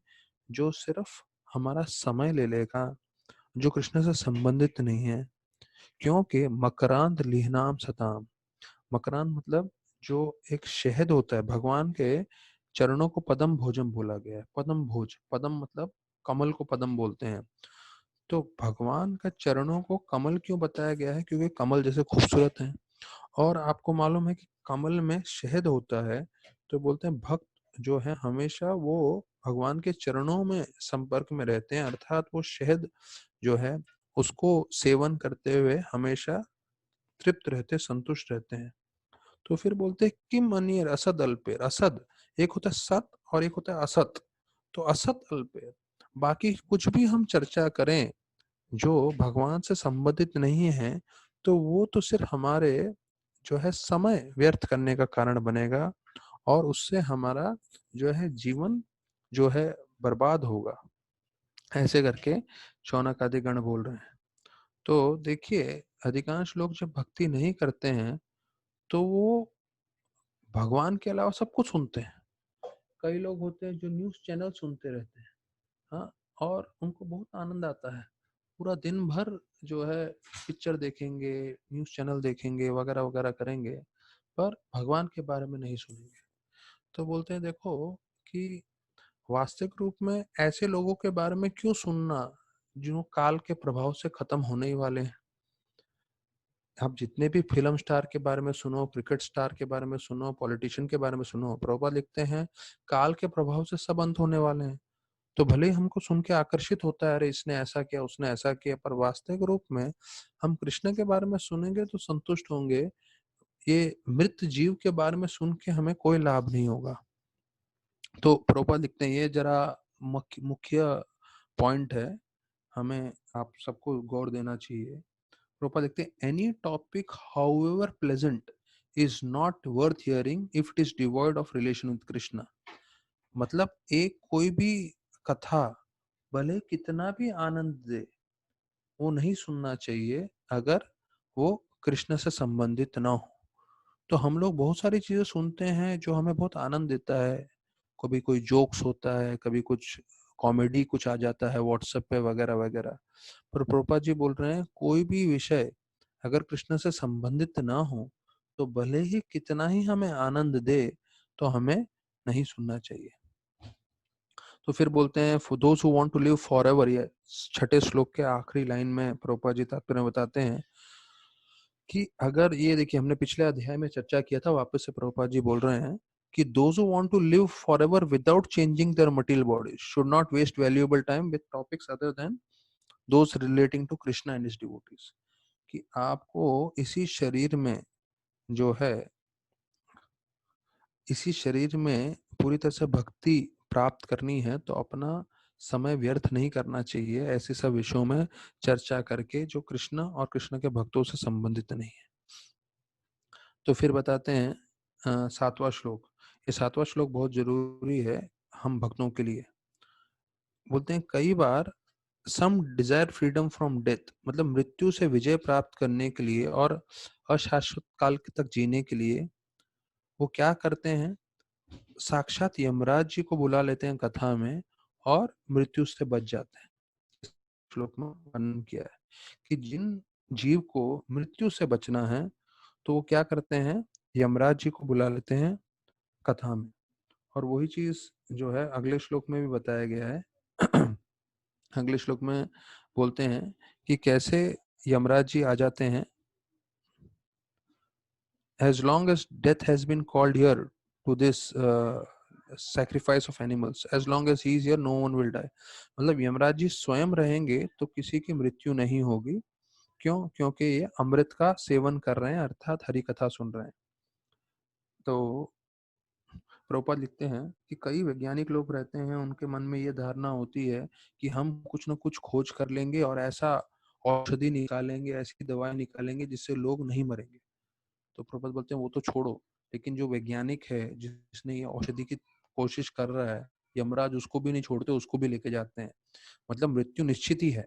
जो सिर्फ हमारा समय ले लेगा, जो कृष्ण से संबंधित नहीं है। क्योंकि मकरांत लिहनाम सताम, मकरांत मतलब जो एक शहद होता है, भगवान के चरणों को पदम भोजम बोला गया है। पदम भोज, पदम मतलब कमल को पदम बोलते हैं। तो भगवान का चरणों को कमल क्यों बताया गया है? क्योंकि कमल जैसे खूबसूरत है, और आपको मालूम है कि कमल में शहद होता है। तो बोलते हैं भक्त जो है हमेशा वो भगवान के चरणों में संपर्क में रहते हैं, अर्थात वो शहद जो है उसको सेवन करते हुए हमेशा तृप्त रहते, संतुष्ट रहते हैं। तो फिर बोलते हैं किम अनियर असद अल्पेर, असद एक होता है सत और एक होता है असत। तो असत अल्पेर, बाकी कुछ भी हम चर्चा करें जो भगवान से संबंधित नहीं है, तो वो तो सिर्फ हमारे जो है समय व्यर्थ करने का कारण बनेगा, और उससे हमारा जो है जीवन जो है बर्बाद होगा। ऐसे करके शौनक आदि गण बोल रहे हैं। तो देखिए अधिकांश लोग जब भक्ति नहीं करते हैं तो वो भगवान के अलावा सब कुछ सुनते हैं। कई लोग होते हैं जो न्यूज चैनल सुनते रहते हैं, हाँ, और उनको बहुत आनंद आता है। पूरा दिन भर जो है पिक्चर देखेंगे, न्यूज चैनल देखेंगे, वगैरह वगैरह करेंगे, पर भगवान के बारे में नहीं सुनेंगे। तो बोलते हैं देखो कि वास्तविक रूप में ऐसे लोगों के बारे में क्यों सुनना जो काल के प्रभाव से खत्म होने ही वाले हैं। आप जितने भी फिल्म स्टार के बारे में सुनो, क्रिकेट स्टार के बारे में सुनो, पॉलिटिशियन के बारे में सुनो, प्रभुपाद लिखते हैं काल के प्रभाव से सब अंत होने वाले हैं। तो भले ही हमको सुन के आकर्षित होता है, अरे इसने ऐसा किया, उसने ऐसा किया, पर वास्तविक रूप में हम कृष्ण के बारे में सुनेंगे तो संतुष्ट होंगे। ये मृत जीव के बारे में सुन के हमें कोई लाभ नहीं होगा। तो प्रभुपाद लिखते हैं ये जरा मुख्य पॉइंट है, हमें आप सबको गौर देना चाहिए। प्रभुपाद लिखते हैं any topic however pleasant is not worth hearing if it is devoid of relation with Krishna. मतलब एक कोई भी कथा भले कितना भी आनंद दे, वो नहीं सुनना चाहिए अगर वो कृष्ण से संबंधित ना हो। तो हम लोग बहुत सारी चीजें सुनते हैं जो हमें बहुत आनंद देता है, कभी कोई जोक्स होता है, कभी कुछ कॉमेडी कुछ आ जाता है व्हाट्सएप पे वगैरह वगैरह। पर प्रभुपाद जी बोल रहे हैं कोई भी विषय अगर कृष्ण से संबंधित ना हो तो भले ही कितना ही हमें आनंद दे, तो हमें नहीं सुनना चाहिए। तो फिर बोलते हैं for those who want to live forever, ये छठे श्लोक के आखिरी लाइन में प्रभुपाद जी तात्पर्य में बताते हैं कि अगर ये देखिए हमने पिछले अध्याय में चर्चा किया था, वापस से प्रभुपाद जी बोल रहे हैं कि those who want to live forever without changing their material bodies should not waste valuable time with topics other than those relating to Krishna and his devotees। कि आपको इसी शरीर में जो है, इसी शरीर में पूरी तरह से भक्ति प्राप्त करनी है, तो अपना समय व्यर्थ नहीं करना चाहिए ऐसे सब विषयों में चर्चा करके जो कृष्ण और कृष्ण के भक्तों से संबंधित नहीं है। तो फिर बताते हैं सातवां श्लोक। ये सातवां श्लोक बहुत जरूरी है हम भक्तों के लिए। बोलते हैं कई बार सम डिजायर फ्रीडम फ्रॉम डेथ, मतलब मृत्यु से विजय प्राप्त करने के लिए और अशाश्वत काल तक जीने के लिए वो क्या करते हैं, साक्षात यमराज जी को बुला लेते हैं कथा में, और मृत्यु से बच जाते हैं। इस श्लोक में वर्णन किया है कि जिन जीव को मृत्यु से बचना है तो वो क्या करते हैं, यमराज जी को बुला लेते हैं कथा में। और वही चीज जो है अगले श्लोक में भी बताया गया है। अगले श्लोक में बोलते हैं कि कैसे यमराज जी आ जाते हैं। As long as death has been called here to this sacrifice of animals, as long as he is here, no one will die. मतलब यमराज जी स्वयं रहेंगे तो किसी की मृत्यु नहीं होगी। क्यों? क्योंकि ये अमृत का सेवन कर रहे हैं, अर्थात हरि कथा सुन रहे हैं। तो प्रभुपाद लिखते हैं कि कई वैज्ञानिक लोग रहते हैं, उनके मन में ये धारणा होती है कि हम कुछ न कुछ खोज कर लेंगे और ऐसा औषधि निकालेंगे, ऐसी दवाई निकालेंगे जिससे लोग नहीं मरेंगे। तो प्रभुपाद बोलते हैं वो तो छोड़ो, लेकिन जो वैज्ञानिक है जिसने ये औषधि की कोशिश कर रहा है, यमराज उसको भी नहीं छोड़ते, उसको भी लेके जाते हैं। मतलब मृत्यु निश्चित ही है।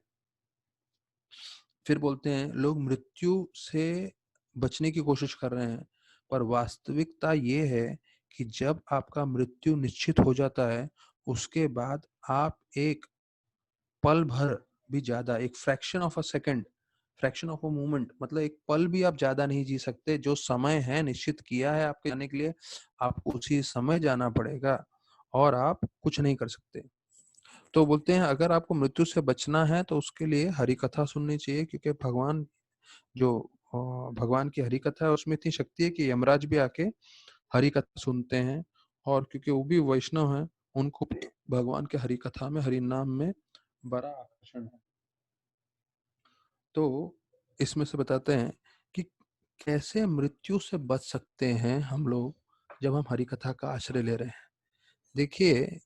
फिर बोलते हैं लोग मृत्यु से बचने की कोशिश कर रहे हैं, पर वास्तविकता ये है कि जब आपका मृत्यु निश्चित हो जाता है, उसके बाद आप एक पल भर भी ज्यादा, एक fraction of a second, fraction of a moment, मतलब एक पल भी आप ज्यादा नहीं जी सकते। जो समय है निश्चित किया है आपके जाने के लिए, आपको उसी समय जाना पड़ेगा और आप कुछ नहीं कर सकते। तो बोलते हैं अगर आपको मृत्यु से बचना है तो उसके लिए हरि कथा सुननी चाहिए, क्योंकि जो भगवान की हरि कथा है उसमें इतनी शक्ति है कि यमराज भी आके हरि कथा सुनते हैं। और क्योंकि वो भी वैष्णव हैं, उनको भी भगवान के हरि कथा में, हरि नाम में बड़ा आकर्षण है। तो इसमें से बताते हैं कि कैसे मृत्यु से बच सकते हैं हम लोग जब हम हरि कथा का आश्रय ले रहे हैं। देखिए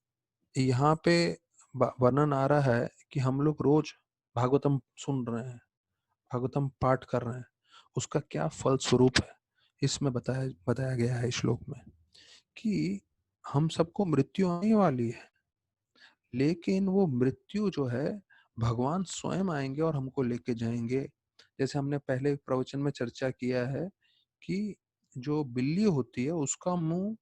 यहाँ पे वर्णन आ रहा है कि हम लोग रोज भागवतम सुन रहे हैं, भागवतम पाठ कर रहे हैं, उसका क्या फल स्वरूप है इसमें बताया बताया गया है इस श्लोक में कि हम सबको मृत्यु आने वाली है, लेकिन वो मृत्यु जो है भगवान स्वयं आएंगे और हमको लेके जाएंगे। जैसे हमने पहले प्रवचन में चर्चा किया है कि जो बिल्ली होती है उसका मुंह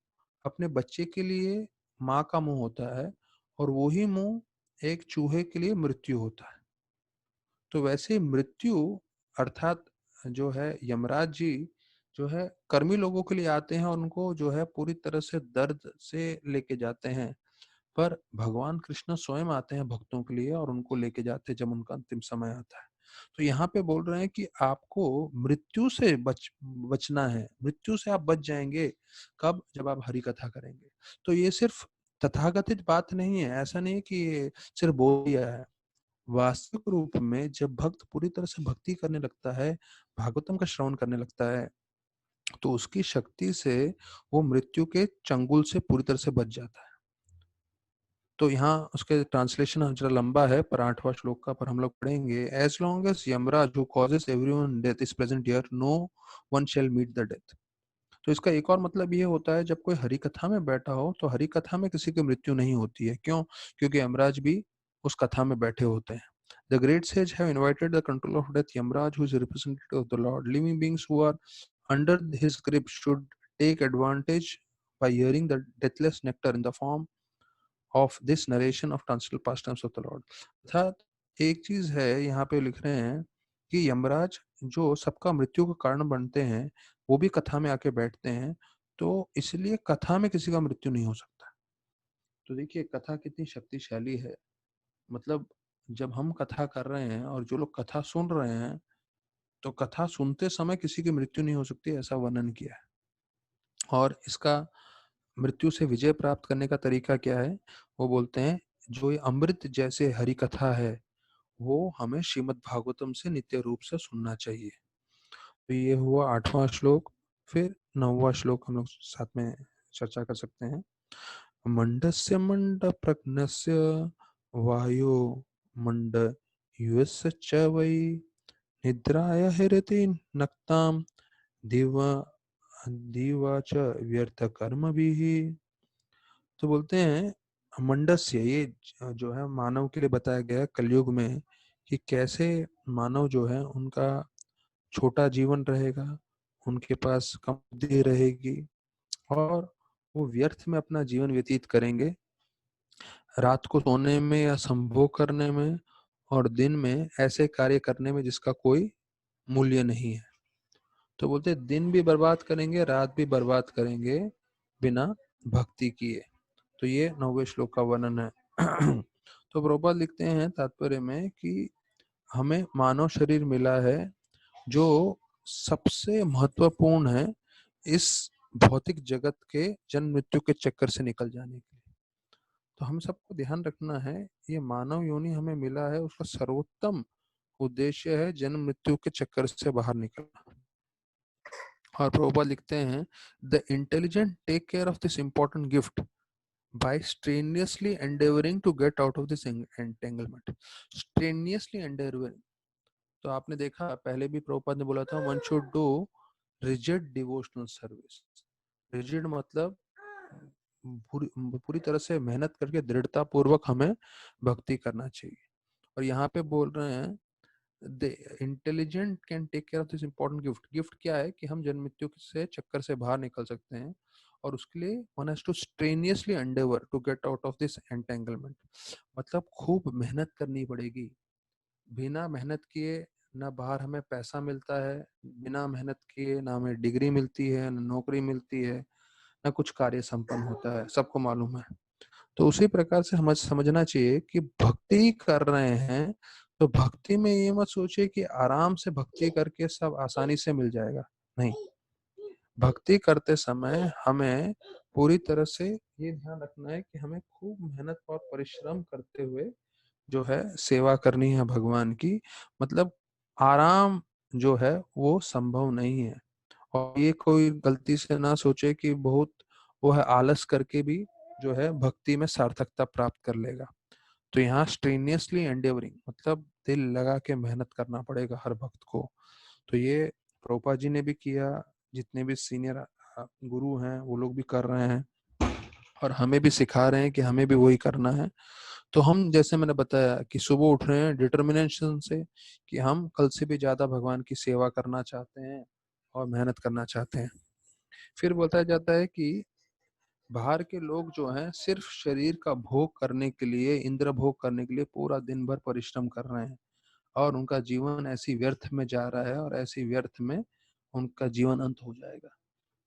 अपने बच्चे के लिए माँ का मुंह होता है, और वही मुंह एक चूहे के लिए मृत्यु होता है। तो वैसे मृत्यु अर्थात जो है यमराज जी जो है कर्मी लोगों के लिए आते हैं और उनको जो है पूरी तरह से दर्द से लेके जाते हैं। पर भगवान कृष्ण स्वयं आते हैं भक्तों के लिए और उनको लेके जाते हैं जब उनका अंतिम समय आता है। तो यहाँ पे बोल रहे हैं कि आपको मृत्यु से बचना है, मृत्यु से आप बच जाएंगे कब? जब आप हरि कथा करेंगे। तो ये सिर्फ तथाकथित बात नहीं है, ऐसा नहीं है कि ये सिर्फ बोल दिया है। वास्तविक रूप में जब भक्त पूरी तरह से भक्ति करने लगता है, भागवतम का श्रवण करने लगता है, तो उसकी शक्ति से वो मृत्यु के चंगुल से पूरी तरह से बच जाता है। तो यहाँ उसके ट्रांसलेशन जरा लंबा है, पर 8वां श्लोक का पर हम लोग पढ़ेंगे। As long as Yamraj who causes everyone death is present here, no one shall meet the death. तो इसका एक और मतलब ये होता है जब कोई हरि कथा में बैठा हो तो हरि कथा में किसी की मृत्यु नहीं होती है। क्यों? क्योंकि यमराज भी उस कथा में बैठे होते हैं। The great sage have invited the control of death, Yamraj, who is a representative of the Lord. Living beings who are under his grip should take advantage by hearing the deathless nectar in the form of this narration of transcendental pastimes of the Lord. अर्थात एक चीज है यहाँ पे लिख रहे हैं कि यमराज जो सबका मृत्यु का कारण बनते हैं वो भी कथा में आके बैठते हैं, तो इसलिए कथा में किसी का मृत्यु नहीं हो सकता। तो देखिए कथा कितनी शक्तिशाली है। मतलब जब हम कथा कर रहे हैं और जो लोग कथा सुन रहे हैं, तो कथा सुनते समय किसी की मृत्यु नहीं हो सकती, ऐसा वर्णन किया है। और इसका मृत्यु से विजय प्राप्त करने का तरीका क्या है? वो बोलते हैं जो ये अमृत जैसे हरि कथा है वो हमें श्रीमद् भागवतम से नित्य रूप से सुनना चाहिए। तो ये हुआ 8वां श्लोक। फिर 9वां श्लोक हम लोग साथ में चर्चा कर सकते हैं। मंडस्य मंड प्रज्ञस्य वायो मंड युस्य च वै निद्राय हरति नक्ताम दिवा दिवा च व्यर्थ कर्म भी। तो बोलते हैं मंडस्य, ये जो है मानव के लिए बताया गया है कलयुग में कि कैसे मानव जो है उनका छोटा जीवन रहेगा, उनके पास कम बुद्धि रहेगी और वो व्यर्थ में अपना जीवन व्यतीत करेंगे। रात को सोने में या संभोग करने में, और दिन में ऐसे कार्य करने में जिसका कोई मूल्य नहीं है। तो बोलते दिन भी बर्बाद करेंगे, रात भी बर्बाद करेंगे बिना भक्ति किए। तो ये 9वें श्लोक का वर्णन है। तो प्रभुपाद लिखते हैं तात्पर्य में कि हमें मानव शरीर मिला है जो सबसे महत्वपूर्ण है इस भौतिक जगत के जन्म मृत्यु के चक्कर से निकल जाने के लिए। तो हम सबको ध्यान रखना है, ये मानव योनि हमें मिला है, उसका सर्वोत्तम उद्देश्य है जन्म मृत्यु के चक्कर से बाहर निकलना। और प्रभुपाद लिखते हैं, the intelligent take care of this important gift by strenuously endeavoring to get out of this entanglement. Strenuously endeavoring, तो आपने देखा पहले भी प्रभुपाद ने बोला था, one should do rigid devotional service. rigid मतलब पूरी पूरी तरह से मेहनत करके दृढ़ता पूर्वक हमें भक्ति करना चाहिए। और यहाँ पे बोल रहे हैं the intelligent can take care of this important gift. Gift क्या है कि हम जन्म मृत्यु से चक्कर से बाहर निकल सकते हैं, और उसके लिए one has to strenuously endeavour to get out of this entanglement. मतलब खूब मेहनत करनी पड़ेगी। बिना मेहनत किए ना बाहर हमें पैसा मिलता है, बिना मेहनत किए ना हमें डिग्री मिलती है, ना नौकरी मिलती है, ना कुछ कार्य संपन्न होता है, सबको मालूम है। तो उसी प्रकार से हमें समझना चाहिए कि भक्ति कर रहे हैं तो भक्ति में ये मत सोचिए कि आराम से भक्ति करके सब आसानी से मिल जाएगा। नहीं, भक्ति करते समय हमें पूरी तरह से ये ध्यान रखना है कि हमें खूब मेहनत और परिश्रम करते हुए जो है सेवा करनी है भगवान की। मतलब आराम जो है वो संभव नहीं है। और ये कोई गलती से ना सोचे कि बहुत वो है आलस करके भी जो है भक्ति में सार्थकता प्राप्त कर लेगा। तो यहाँ स्ट्रेनियसली एंडेवरिंग मतलब दिल लगा के मेहनत करना पड़ेगा हर भक्त को। तो ये प्रभुपाद जी ने भी किया, जितने भी सीनियर गुरु हैं वो लोग भी कर रहे हैं, और हमें भी सिखा रहे हैं कि हमें भी वही करना है। तो हम जैसे मैंने बताया कि सुबह उठ रहे हैं डिटर्मिनेशन से कि हम कल से भी ज्यादा भगवान की सेवा करना चाहते हैं और मेहनत करना चाहते हैं। फिर बताया जाता है कि बाहर के लोग जो हैं सिर्फ शरीर का भोग करने के लिए, इंद्र भोग करने के लिए पूरा दिन भर परिश्रम कर रहे हैं, और उनका जीवन ऐसी व्यर्थ में जा रहा है, और ऐसी व्यर्थ में उनका जीवन अंत हो जाएगा।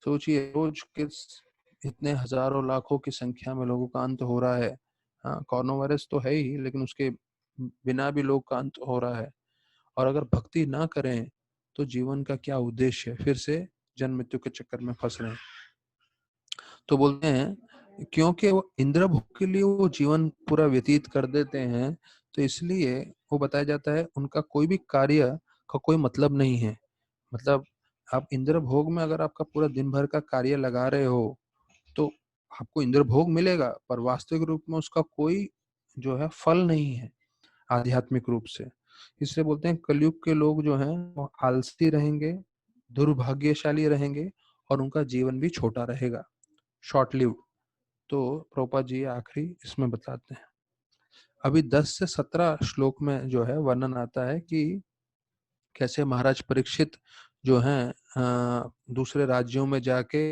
सोचिए रोज किस इतने हजारों लाखों की संख्या में लोगों का अंत हो रहा है। हाँ, कोरोना वायरस तो है ही, लेकिन उसके बिना भी लोग का अंत हो रहा है। और अगर भक्ति ना करें तो जीवन का क्या उद्देश्य है? फिर से जन्म मृत्यु के चक्कर में फंस रहे हैं। तो बोलते हैं क्योंकि वो इंद्र भोग के लिए वो जीवन पूरा व्यतीत कर देते हैं, तो इसलिए वो बताया जाता है उनका कोई भी कार्य का कोई मतलब नहीं है। मतलब आप इंद्र भोग में अगर आपका पूरा दिन भर का कार्य लगा रहे हो तो आपको इंद्र भोग मिलेगा, पर वास्तविक रूप में उसका कोई जो है फल नहीं है आध्यात्मिक रूप से। इसलिए बोलते हैं कलयुग के लोग जो हैं वो आलसी रहेंगे, दुर्भाग्यशाली रहेंगे, और उनका जीवन भी छोटा रहेगा, शॉर्ट लिव्ड। तो प्रभुपाद जी आखिरी इसमें बताते हैं। अभी 10 से 17 श्लोक में जो है वर्णन आता है कि कैसे महाराज परीक्षित जो हैं दूसरे राज्यों में जाके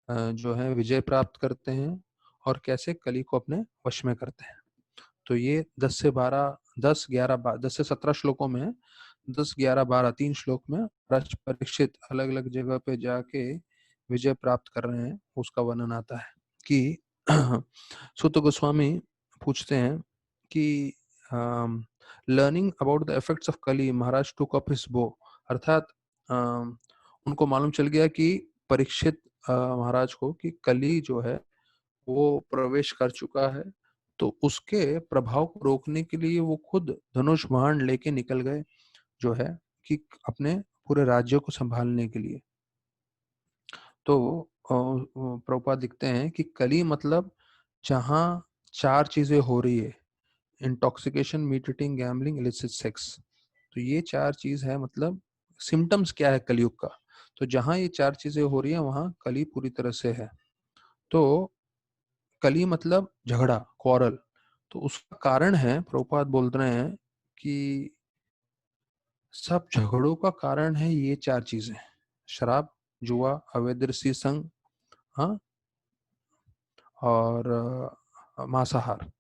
जो है विजय प्राप्त करते हैं, और कैसे कली को अपने वश में करते हैं। तो ये 10 से 12 10 11 10 से 17 श्लोकों में 10 11 12 3 श्लोक में महाराज परीक्षित अलग अलग जगह पे जाके विजय प्राप्त कर रहे हैं, उसका वर्णन आता है कि सुत गोस्वामी पूछते हैं कि learning about the effects of कली महाराज टुक अप हिज बो। अर्थात उनको मालूम चल गया कि परीक्षित महाराज को कि कली जो है वो प्रवेश कर चुका है, तो उसके प्रभाव को रोकने के लिए वो खुद धनुष बाण लेके निकल गए जो है कि अपने पूरे राज्य को संभालने के लिए। तो प्रभुपाद लिखते हैं कि कली मतलब जहां 4 चीजें हो रही है, intoxication, meat eating, gambling, illicit sex. तो ये 4 चीज है। मतलब सिम्टम्स क्या है कलयुग का? तो जहां ये 4 चीजें हो रही है वहां कली पूरी तरह से है। तो कली मतलब झगड़ा, क्वारल। तो उसका कारण है प्रभुपाद बोल रहे हैं कि सब झगड़ों का कारण है ये 4 चीजें: शराब, जुआ, अवैध रसी संग, हाँ, और मांसाहार।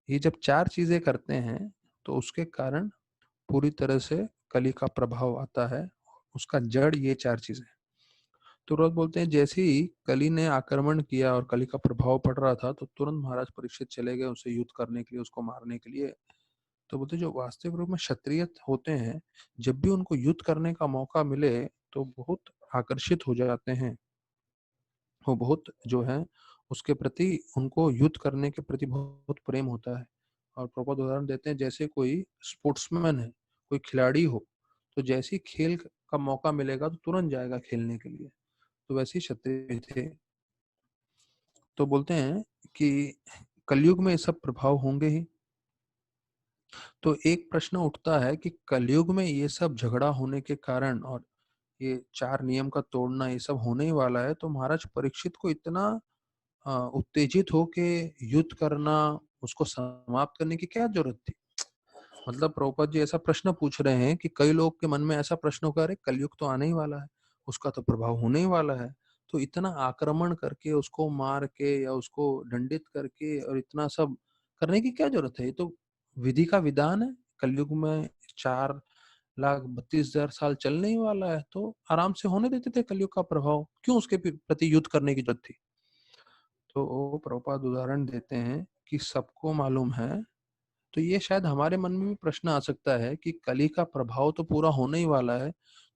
ये जब 4 चीज़ें करते हैं, तो उसके कारण पूरी तरह से कली का प्रभाव आता है। उसका जड़ ये 4 चीज़ें हैं। तुरंत बोलते हैं जैसे ही कली ने आक्रमण किया और कली का प्रभाव पड़ रहा था, तो तुरंत महाराज परीक्षित चले गए उसे युद्ध करने के लिए, उसको मारने के लिए। तो बोलते हैं जो वास्तविक रूप में क्षत्रिय होते हैं, जब भी उनको युद्ध करने का मौका मिले, तो बहुत आकर्षित हो जाते हैं। वो बहुत जो है उसके प्रति, उनको युद्ध करने के प्रति बहुत प्रेम होता है। और प्रभुपाद उदाहरण देते हैं जैसे कोई स्पोर्ट्समैन है, कोई खिलाड़ी हो, तो जैसे ही खेल का मौका मिलेगा तो तुरंत जाएगा खेलने के लिए। तो वैसे ही क्षत्रिय थे। तो बोलते हैं कि कलयुग में ये सब प्रभाव होंगे ही। तो एक प्रश्न उठता है कि कलयुग में ये सब झगड़ा होने के कारण और ये 4 नियम का तोड़ना ये सब होने ही वाला है, तो महाराज परीक्षित को इतना उत्तेजित होके युद्ध करना, उसको समाप्त करने की क्या जरूरत थी? मतलब प्रभुपाद जी ऐसा प्रश्न पूछ रहे हैं कि कई लोग के मन में ऐसा प्रश्न होगा, अरे कलयुग तो आने ही वाला है, उसका तो प्रभाव होने ही वाला है, तो इतना आक्रमण करके उसको मार के या उसको दंडित करके और इतना सब करने की क्या जरूरत है? ये तो विधि का विधान है। कलयुग में 4,32,000 साल चलने ही वाला है, तो आराम से होने देते थे कलयुग का प्रभाव, क्यों उसके प्रति युद्ध करने की जरूरत थी? तो वो प्रभुपाद उदाहरण देते हैं कि सबको मालूम है, तो ये शायद हमारे मन में भी प्रश्न आ सकता है कि कली का प्रभाव तो पूरा होने ही वाला है,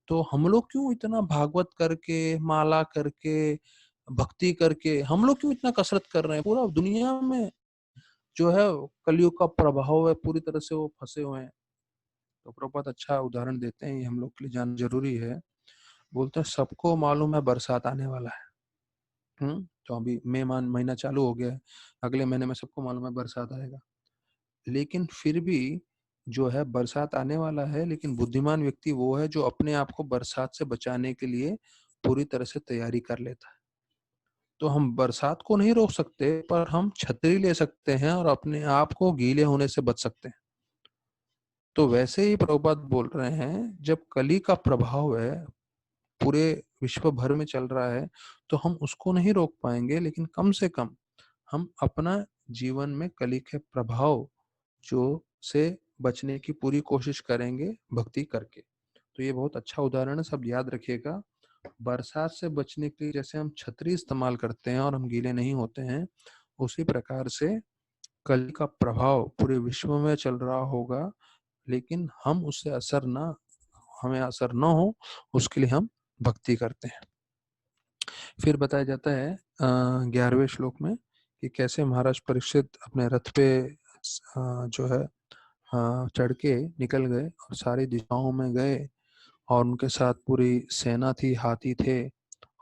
तो हम लोग क्यों इतना भागवत करके, माला करके, भक्ति करके, हम लोग क्यों इतना कसरत कर रहे हैं? पूरा दुनिया में जो है कलयुग का प्रभाव है, पूरी तरह से वो फंसे हुए हैं। तो प्रभुपाद अच्छा उदाहरण देते हैं, ये हम लोग के लिए जानना जरूरी है। बोलते हैं सबको मालूम है बरसात आने वाला है। तो अभी महीना चालू हो गया है, अगले महीने में सबको मालूम है बरसात आएगा। लेकिन फिर भी जो है बरसात आने वाला है, लेकिन बुद्धिमान व्यक्ति वो है जो अपने आप को बरसात से बचाने के लिए पूरी तरह से तैयारी कर लेता है। तो हम बरसात को नहीं रोक सकते, पर हम छतरी ले सकते हैं और अपने आप को गीले होने से बच सकते हैं। तो वैसे ही प्रभुपाद बोल रहे हैं, जब कली का प्रभाव है पूरे विश्व भर में चल रहा है, तो हम उसको नहीं रोक पाएंगे, लेकिन कम से कम हम अपना जीवन में कली के प्रभाव जो से बचने की पूरी कोशिश करेंगे भक्ति करके। तो ये बहुत अच्छा उदाहरण है, सब याद रखिएगा। बरसात से बचने के लिए जैसे हम छतरी इस्तेमाल करते हैं और हम गीले नहीं होते हैं, उसी प्रकार से कली का प्रभाव पूरे विश्व में चल रहा होगा, लेकिन हम उससे हमें असर न हो, उसके लिए हम भक्ति करते हैं। फिर बताया जाता है 11वें श्लोक में कि कैसे महाराज परीक्षित अपने रथ पे जो है चढ़ के निकल गए और सारी दिशाओं में गए, और उनके साथ पूरी सेना थी, हाथी थे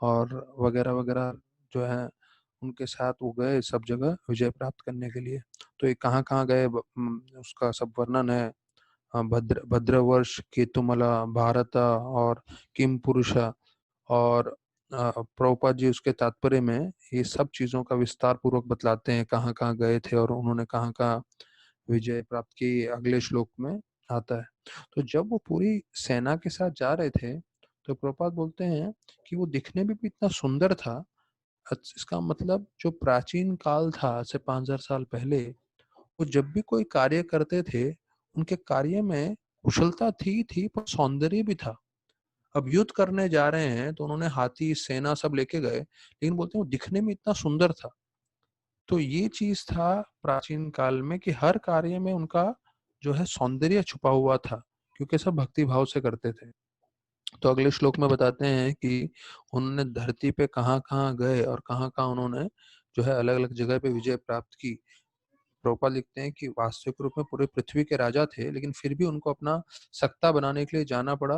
और वगैरह वगैरह जो है उनके साथ वो गए सब जगह विजय प्राप्त करने के लिए। तो ये कहाँ कहाँ गए उसका सब वर्णन है। भद्रवर्ष, केतुमला, भारत और किम पुरुषा। और प्रभुपाद जी उसके तात्पर्य में ये सब चीजों का विस्तार पूर्वक बतलाते हैं, कहाँ कहाँ गए थे और उन्होंने कहाँ कहाँ विजय प्राप्त की, अगले श्लोक में आता है। तो जब वो पूरी सेना के साथ जा रहे थे, तो प्रभुपाद बोलते हैं कि वो दिखने में भी इतना सुंदर था। इसका मतलब जो प्राचीन काल था, आज से 5,000 साल पहले, वो जब भी कोई कार्य करते थे, उनके कार्य में कुशलता थी पर सौंदर्य भी था। अब युद्ध करने जा रहे हैं तो उन्होंने हाथी, सेना सब लेके गए, लेकिन बोलते हैं वो दिखने में इतना सुंदर था। तो ये चीज था प्राचीन काल में कि हर कार्य में उनका जो है सौंदर्य छुपा हुआ था, क्योंकि सब भक्ति भाव से करते थे। तो अगले श्लोक में बताते हैं कि उन्होंने धरती पे कहाँ कहाँ गए और कहाँ कहाँ उन्होंने जो है अलग अलग जगह पे विजय प्राप्त की। प्रभुपाद लिखते हैं कि वास्तविक रूप में पूरे पृथ्वी के राजा थे, लेकिन फिर भी उनको अपना सत्ता बनाने के लिए जाना पड़ा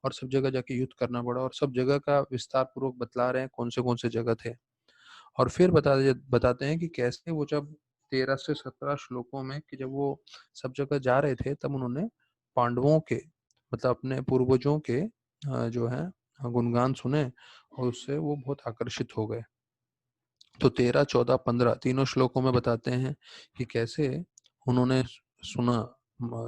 और सब जगह जाके युद्ध करना पड़ा, और सब जगह का विस्तार पूर्वक बतला रहे हैं कौन से जगह थे। और फिर बताते हैं कि कैसे वो जब 13 से 17 श्लोकों में कि जब वो सब जगह जा रहे थे, तब उन्होंने पांडवों के, मतलब अपने पूर्वजों के जो है गुणगान सुने और उससे वो बहुत आकर्षित हो गए। तो 13, 14, 15 तीनों श्लोकों में बताते हैं कि कैसे उन्होंने सुना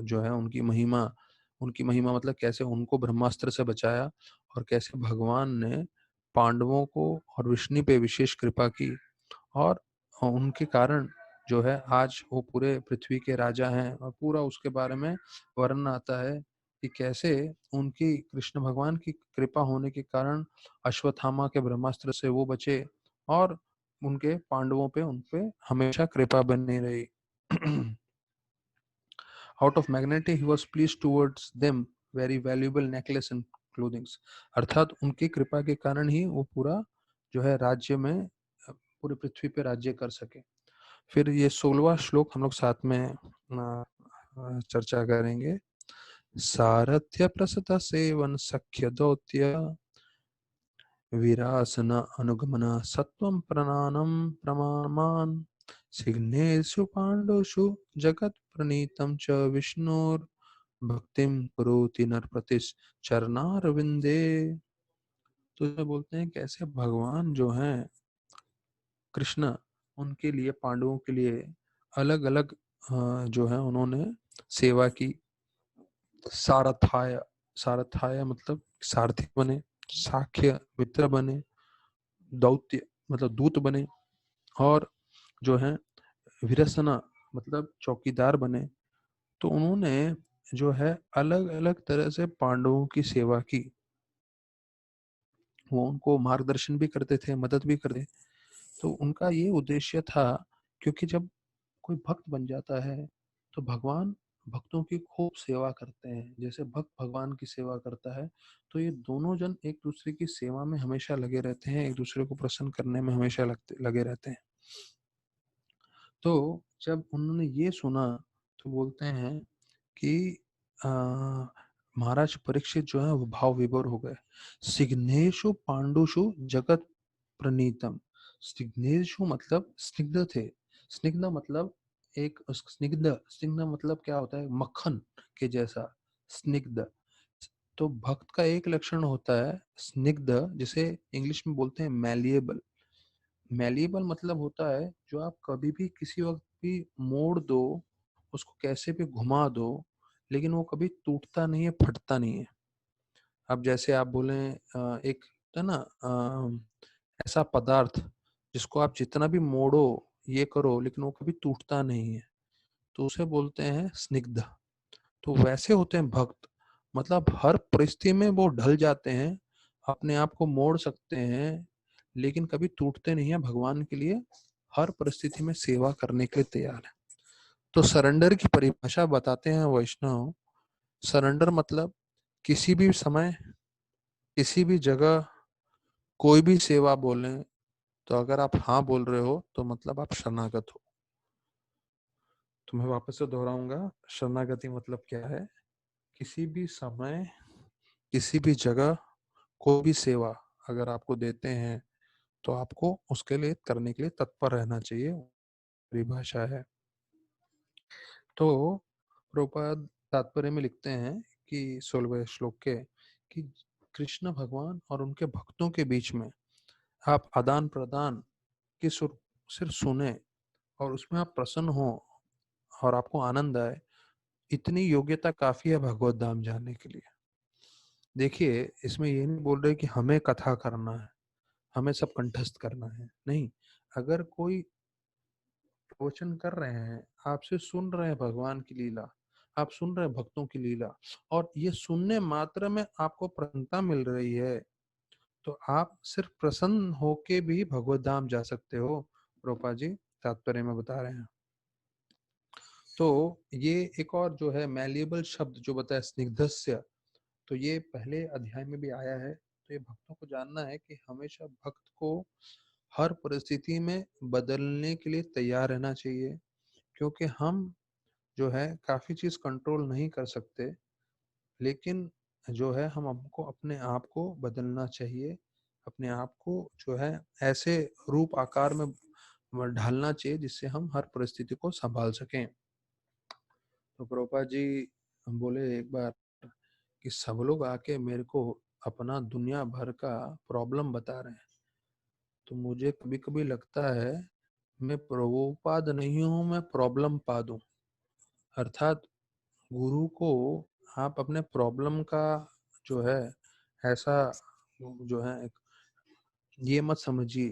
जो है उनकी महिमा मतलब कैसे उनको ब्रह्मास्त्र से बचाया, और कैसे भगवान ने पांडवों को और विष्णु पे विशेष कृपा की, और उनके कारण जो है आज वो पूरे पृथ्वी के राजा हैं, और पूरा उसके बारे में वर्णन आता है कि कैसे उनकी कृष्ण भगवान की कृपा होने के कारण अश्वत्थामा के ब्रह्मास्त्र से वो बचे, और उनके पांडवों पे उनपे हमेशा कृपा बनी रही। Out of magnanimity he was pleased towards them very valuable necklace and clothing। अर्थात उनकी कृपा के कारण ही वो पूरा जो है राज्य में पूरी पृथ्वी पे राज्य कर सके। फिर ये 16वां श्लोक हम लोग साथ में चर्चा करेंगे। सारथ्य प्रसत सेवन सख्य दौत्य विरासन अनुगमन सत्वं प्रणानम प्रमाण सिग्नेषु पांडुषु जगत प्रणीतम च विष्णुर भक्तिम करोति नरपतिश चरणारविंदे। तो इसमें बोलते हैं कैसे भगवान जो हैं कृष्ण, उनके लिए पांडवों के लिए अलग अलग जो है उन्होंने सेवा की। सारथाय, सारथाय मतलब सारथी बने, साख्य मित्र बने, दौत्य मतलब दूत बने, और जो है विरसना मतलब चौकीदार बने। तो उन्होंने जो है अलग अलग तरह से पांडवों की सेवा की। वो उनको मार्गदर्शन भी करते थे, मदद भी करते। तो उनका ये उद्देश्य था, क्योंकि जब कोई भक्त बन जाता है तो भगवान भक्तों की खूब सेवा करते हैं। जैसे भक्त भगवान की सेवा करता है, तो ये दोनों जन एक दूसरे की सेवा में हमेशा लगे रहते हैं, एक दूसरे को प्रसन्न करने में हमेशा लगे रहते हैं। तो जब उन्होंने ये सुना तो बोलते हैं कि आ, महाराज परीक्षित जो है वो भाव विभोर हो गए। सिग्नेशु पांडुषु जगत प्रणीतम। स्निग्धेशु मतलब स्निग्ध थे। स्निग्ध मतलब एक स्निग्ध, स्निग्ध मतलब क्या होता है, मक्खन के जैसा स्निग्ध। तो भक्त का एक लक्षण होता है स्निग्ध, जिसे इंग्लिश में बोलते हैं मैलिएबल। मैलिएबल मतलब होता है जो आप कभी भी किसी वक्त भी मोड़ दो, उसको कैसे भी घुमा दो, लेकिन वो कभी टूटता नहीं है, फटता नहीं है। अब जैसे आप बोले एक है ना ऐसा पदार्थ जिसको आप जितना भी मोड़ो, ये करो, लेकिन वो कभी टूटता नहीं है, तो उसे बोलते हैं स्निग्ध। तो वैसे होते हैं भक्त, मतलब हर परिस्थिति में वो ढल जाते हैं, अपने आप को मोड़ सकते हैं, लेकिन कभी टूटते नहीं है। भगवान के लिए हर परिस्थिति में सेवा करने के लिए तैयार है। तो सरेंडर की परिभाषा बताते हैं वैष्णव। सरेंडर मतलब किसी भी समय, किसी भी जगह, कोई भी सेवा बोले, तो अगर आप हाँ बोल रहे हो तो मतलब आप शरणागत हो। तो मैं वापस से दोहराऊंगा, शरणागति मतलब क्या है। किसी भी समय, किसी भी जगह, कोई भी सेवा अगर आपको देते हैं तो आपको उसके लिए करने के लिए तत्पर रहना चाहिए, परिभाषा है। तो प्रभुपाद तात्पर्य में लिखते हैं कि 16वें श्लोक के कि कृष्ण भगवान और उनके भक्तों के बीच में आप आदान प्रदान की सिर्फ सुने और उसमें आप प्रसन्न हो और आपको आनंद आए, इतनी योग्यता काफी है भगवत धाम जाने के लिए। देखिए, इसमें ये नहीं बोल रहे कि हमें कथा करना है, हमें सब कंठस्थ करना है, नहीं। अगर कोई प्रवचन कर रहे हैं, आपसे सुन रहे हैं भगवान की लीला, आप सुन रहे हैं भक्तों की लीला, और ये सुनने मात्र में आपको प्रसन्नता मिल रही है, तो आप सिर्फ प्रसन्न होके भी भगवत धाम जा सकते हो। रूपा जी तात्पर्य में बता रहे हैं। तो ये एक और जो है मैलिएबल शब्द जो बताया स्निग्धस्य, तो ये पहले अध्याय में भी आया है। तो ये भक्तों को जानना है कि हमेशा भक्त को हर परिस्थिति में बदलने के लिए तैयार रहना चाहिए, क्योंकि हम जो है काफी चीज कंट्रोल नहीं कर सकते, लेकिन जो है हम हमको अपने आप को बदलना चाहिए, अपने आप को जो है ऐसे रूप आकार में ढालना चाहिए जिससे हम हर परिस्थिति को संभाल सकें। तो प्रभुपाद जी हम बोले एक बार कि सब लोग आके मेरे को अपना दुनिया भर का प्रॉब्लम बता रहे हैं, तो मुझे कभी कभी लगता है मैं प्रभुपाद नहीं हूं, मैं प्रॉब्लम पाद हूं। अर्थात गुरु को आप अपने प्रॉब्लम का जो है ऐसा जो है ये मत समझिए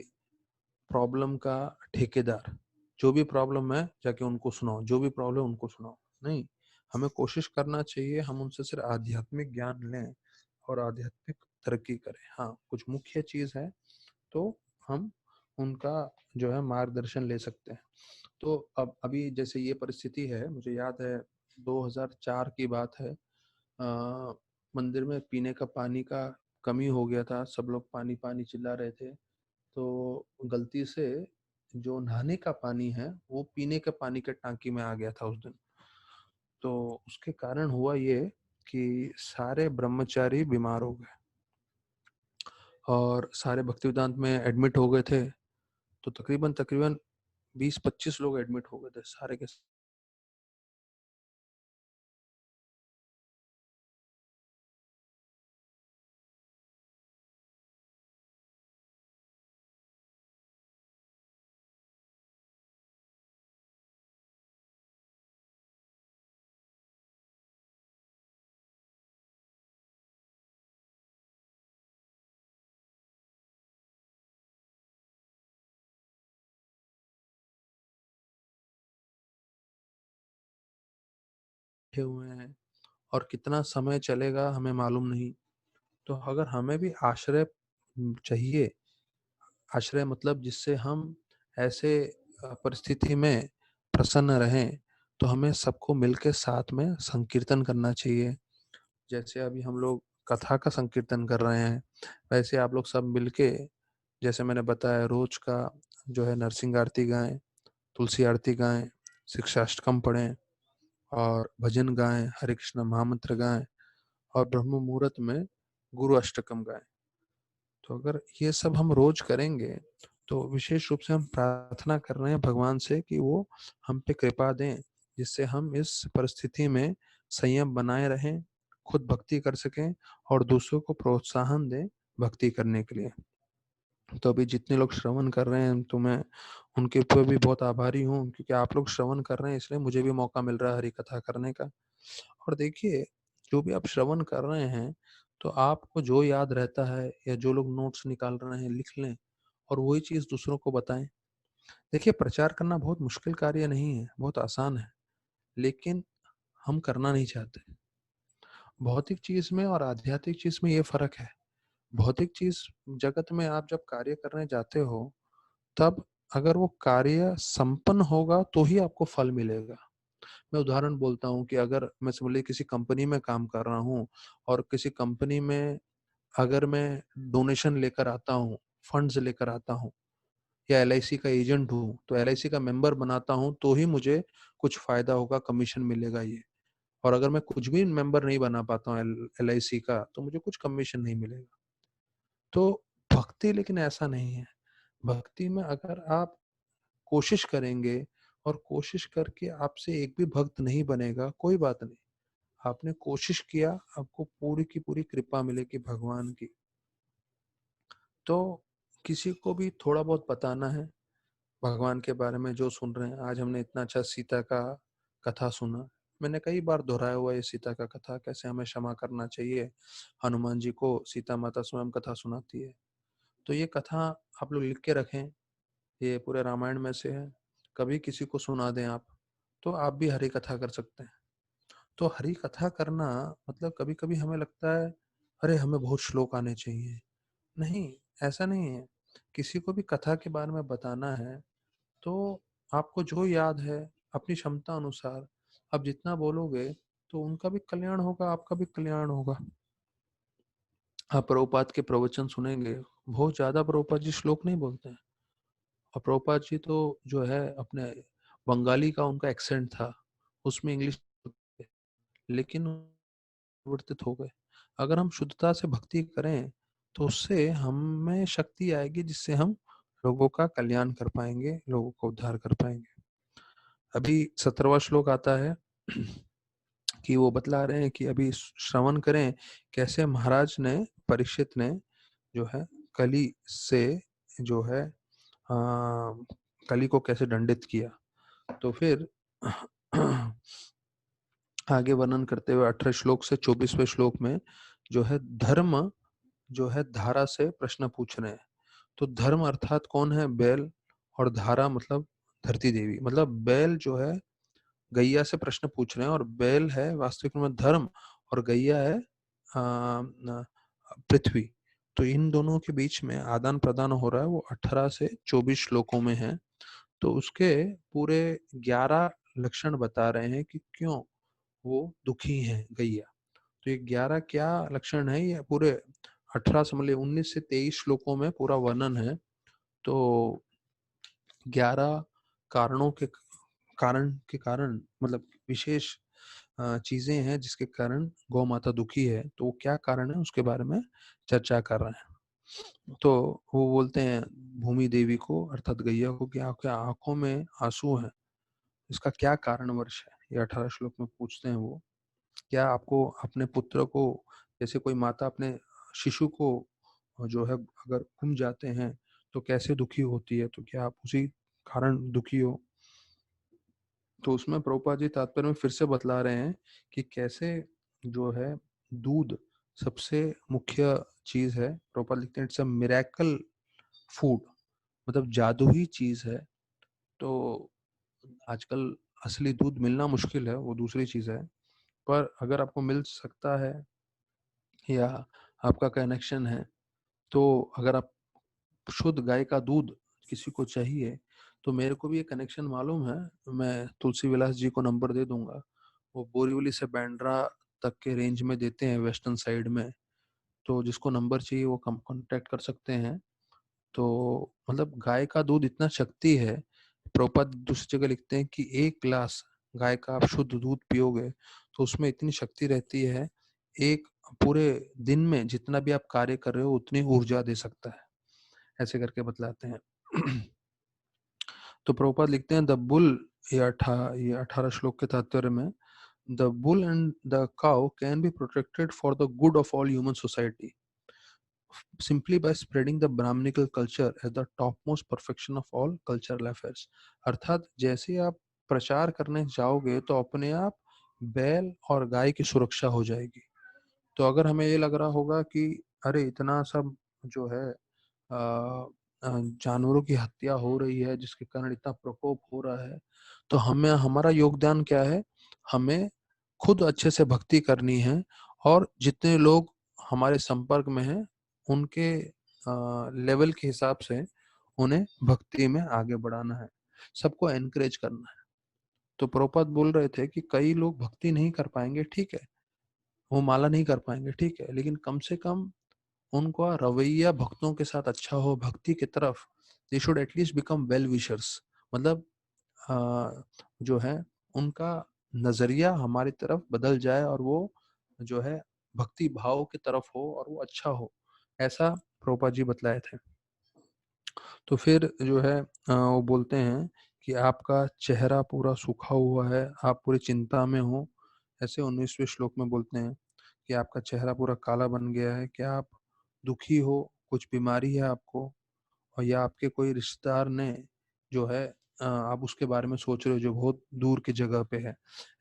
प्रॉब्लम का ठेकेदार। जो भी प्रॉब्लम है जाके उनको सुनाओ, जो भी प्रॉब्लम उनको सुनाओ। नहीं, हमें कोशिश करना चाहिए हम उनसे सिर्फ आध्यात्मिक ज्ञान लें और आध्यात्मिक तरक्की करें। हाँ, कुछ मुख्य चीज है तो हम उनका जो है मार्गदर्शन ले सकते हैं। तो अब अभी जैसे ये परिस्थिति है, मुझे याद है 2004 की बात है। मंदिर में पीने का पानी का कमी हो गया था, सब लोग पानी पानी चिल्ला रहे थे। तो गलती से जो नहाने का पानी है वो पीने के पानी के टांकी में आ गया था उस दिन। तो उसके कारण हुआ ये कि सारे ब्रह्मचारी बीमार हो गए और सारे भक्तिवेदांत में एडमिट हो गए थे। तो तकरीबन तकरीबन 20-25 लोग एडमिट हो गए थे सारे के बैठे हुए हैं और कितना समय चलेगा हमें मालूम नहीं। तो अगर हमें भी आश्रय चाहिए, आश्रय मतलब जिससे हम ऐसे परिस्थिति में प्रसन्न रहें, तो हमें सबको मिलकर साथ में संकीर्तन करना चाहिए। जैसे अभी हम लोग कथा का संकीर्तन कर रहे हैं, वैसे आप लोग सब मिलके, जैसे मैंने बताया, रोज का जो है नरसिंह आरती गाएं, तुलसी आरती गाएं, शिक्षाष्टकम पढ़ें और भजन गाएं, हरे कृष्ण महामंत्र गाएं और ब्रह्म मुहूर्त में गुरु अष्टकम गाएं। तो अगर ये सब हम रोज करेंगे तो विशेष रूप से हम प्रार्थना कर रहे हैं भगवान से कि वो हम पे कृपा दें, जिससे हम इस परिस्थिति में संयम बनाए रहें, खुद भक्ति कर सकें और दूसरों को प्रोत्साहन दें भक्ति करने के लिए। तो अभी जितने लोग श्रवण कर रहे हैं तो मैं उनके ऊपर भी बहुत आभारी हूँ, क्योंकि आप लोग श्रवण कर रहे हैं इसलिए मुझे भी मौका मिल रहा है हरि कथा करने का। और देखिए, जो भी आप श्रवण कर रहे हैं तो आपको जो याद रहता है या जो लोग नोट्स निकाल रहे हैं लिख लें और वही चीज दूसरों को बताएं। देखिए, प्रचार करना बहुत मुश्किल कार्य नहीं है, बहुत आसान है, लेकिन हम करना नहीं चाहते। भौतिक चीज में और आध्यात्मिक चीज में ये फर्क है। भौतिक चीज जगत में आप जब कार्य करने जाते हो तब अगर वो कार्य संपन्न होगा तो ही आपको फल मिलेगा। मैं उदाहरण बोलता हूँ कि अगर मैं समझ लीजिए किसी कंपनी में काम कर रहा हूँ और किसी कंपनी में अगर मैं डोनेशन लेकर आता हूँ, फंड्स लेकर आता हूँ या एलआईसी का एजेंट हूँ, तो एलआईसी का मेंबर बनाता हूँ तो ही मुझे कुछ फायदा होगा, कमीशन मिलेगा ये। और अगर मैं कुछ भी मेंबर नहीं बना पाता हूँ एलआईसी का तो मुझे कुछ कमीशन नहीं मिलेगा। तो भक्ति लेकिन ऐसा नहीं है। भक्ति में अगर आप कोशिश करेंगे और कोशिश करके आपसे एक भी भक्त नहीं बनेगा, कोई बात नहीं, आपने कोशिश किया, आपको पूरी की पूरी कृपा मिलेगी भगवान की। तो किसी को भी थोड़ा बहुत बताना है भगवान के बारे में जो सुन रहे हैं। आज हमने इतना अच्छा सीता का कथा सुना, मैंने कई बार दोहराया हुआ ये सीता का कथा, कैसे हमें क्षमा करना चाहिए। हनुमान जी को सीता माता स्वयं कथा सुनाती है। तो ये कथा आप लोग लिख के रखें, ये पूरे रामायण में से है, कभी किसी को सुना दें आप, तो आप भी हरि कथा कर सकते हैं। तो हरि कथा करना मतलब कभी कभी हमें लगता है अरे हमें बहुत श्लोक आने चाहिए। नहीं, ऐसा नहीं है। किसी को भी कथा के बारे में बताना है तो आपको जो याद है अपनी क्षमता अनुसार आप जितना बोलोगे तो उनका भी कल्याण होगा, आपका भी कल्याण होगा। आप प्रभुपाद के प्रवचन सुनेंगे, बहुत ज्यादा प्रभुपाद जी श्लोक नहीं बोलते हैं। और प्रभुपाद जी तो जो है अपने बंगाली का उनका एक्सेंट था, उसमें इंग्लिश, लेकिन परिवर्तित हो गए। अगर हम शुद्धता से भक्ति करें तो उससे हमें शक्ति आएगी जिससे हम लोगों का कल्याण कर पाएंगे, लोगों को उद्धार कर पाएंगे। अभी 17वां श्लोक आता है कि वो बतला रहे हैं कि अभी श्रवण करें कैसे महाराज ने, परीक्षित ने जो है कली से जो है कली को कैसे दंडित किया। तो फिर आगे वर्णन करते हुए 18 श्लोक से 24वें श्लोक में जो है धर्म जो है धारा से प्रश्न पूछ रहे हैं। तो धर्म अर्थात कौन है? बैल, और धारा मतलब धरती देवी। मतलब बैल जो है गैया से प्रश्न पूछ रहे हैं, और बैल है वास्तविक में धर्म, और गैया है पृथ्वी। तो इन दोनों के बीच में आदान प्रदान हो रहा है, वो 18 से 24 श्लोकों में है। तो उसके पूरे 11 लक्षण बता रहे हैं कि क्यों वो दुखी है गैया। तो ये 11 क्या लक्षण है, ये पूरे 18 से मतलब 19 से 23 श्लोकों में पूरा वर्णन है। तो 11 कारणों के कारण मतलब विशेष चीजें हैं जिसके कारण गौ माता दुखी है। तो वो क्या कारण है उसके बारे में चर्चा कर रहे हैं। तो वो बोलते हैं भूमि देवी को अर्थात गैया को कि आपके आंखों में आंसू है, इसका क्या कारणवर्ष है, ये 18 श्लोक में पूछते हैं वो। क्या आपको अपने पुत्र को, जैसे कोई माता अपने शिशु को जो है अगर गुम जाते हैं तो कैसे दुखी होती है, तो क्या आप उसी कारण दुखी हो। तो उसमें प्रभुपाद जी तात्पर्य में फिर से बतला रहे हैं कि कैसे जो है दूध सबसे मुख्य चीज है। प्रभुपाद लिखते हैं इट्स अ मिरेकल फूड, मतलब जादू ही चीज है। तो आजकल असली दूध मिलना मुश्किल है, वो दूसरी चीज है, पर अगर आपको मिल सकता है या आपका कनेक्शन है, तो अगर आप शुद्ध गाय का दूध किसी को चाहिए, तो मेरे को भी ये कनेक्शन मालूम है, मैं तुलसी विलास जी को नंबर दे दूंगा। वो बोरीवली से बैंड्रा तक के रेंज में देते हैं वेस्टर्न साइड में। तो जिसको नंबर चाहिए वो कम कांटेक्ट कर सकते हैं। तो मतलब गाय का दूध इतना शक्ति है, प्रभुपाद दूसरी जगह लिखते हैं कि 1 गिलास गाय का आप शुद्ध दूध पियोगे तो उसमें इतनी शक्ति रहती है, एक पूरे दिन में जितना भी आप कार्य कर रहे हो उतनी ऊर्जा दे सकता है, ऐसे करके बतलाते हैं। तो प्रभुपाद लिखते हैं द बुल, ये 18 श्लोक के तात्पर्य में, the bull and the cow can be protected for the good of all human society simply by spreading the Brahminical culture as the topmost perfection of all cultural affairs। अर्थात जैसे ही आप प्रचार करने जाओगे तो अपने आप बैल और गाय की सुरक्षा हो जाएगी। तो अगर हमें ये लग रहा होगा कि अरे इतना सब जो है जानवरों की हत्या हो रही है जिसके कारण इतना प्रकोप हो रहा है, तो हमें हमारा योगदान क्या है, हमें खुद अच्छे से भक्ति करनी है, और जितने लोग हमारे संपर्क में हैं उनके लेवल के हिसाब से उन्हें भक्ति में आगे बढ़ाना है, सबको एनकरेज करना है। तो प्रभुपाद बोल रहे थे कि कई लोग भक्ति नहीं कर पाएंगे, ठीक है, वो माला नहीं कर पाएंगे, ठीक है, लेकिन कम से कम उनका रवैया भक्तों के साथ अच्छा हो, भक्ति की तरफ they should at least become well wishers. मतलब जो है उनका नजरिया हमारी तरफ बदल जाए और वो जो है भक्ति भाव की तरफ हो और वो अच्छा हो, ऐसा प्रभुपाद जी बतलाए थे। तो फिर जो है वो बोलते हैं कि आपका चेहरा पूरा सूखा हुआ है, आप पूरी चिंता में हो, ऐसे 19वें श्लोक में बोलते हैं कि आपका चेहरा पूरा काला बन गया है, क्या आप दुखी हो, कुछ बीमारी है आपको, और या आपके कोई रिश्तेदार ने जो है आप उसके बारे में सोच रहे हो जो बहुत दूर की जगह पे है,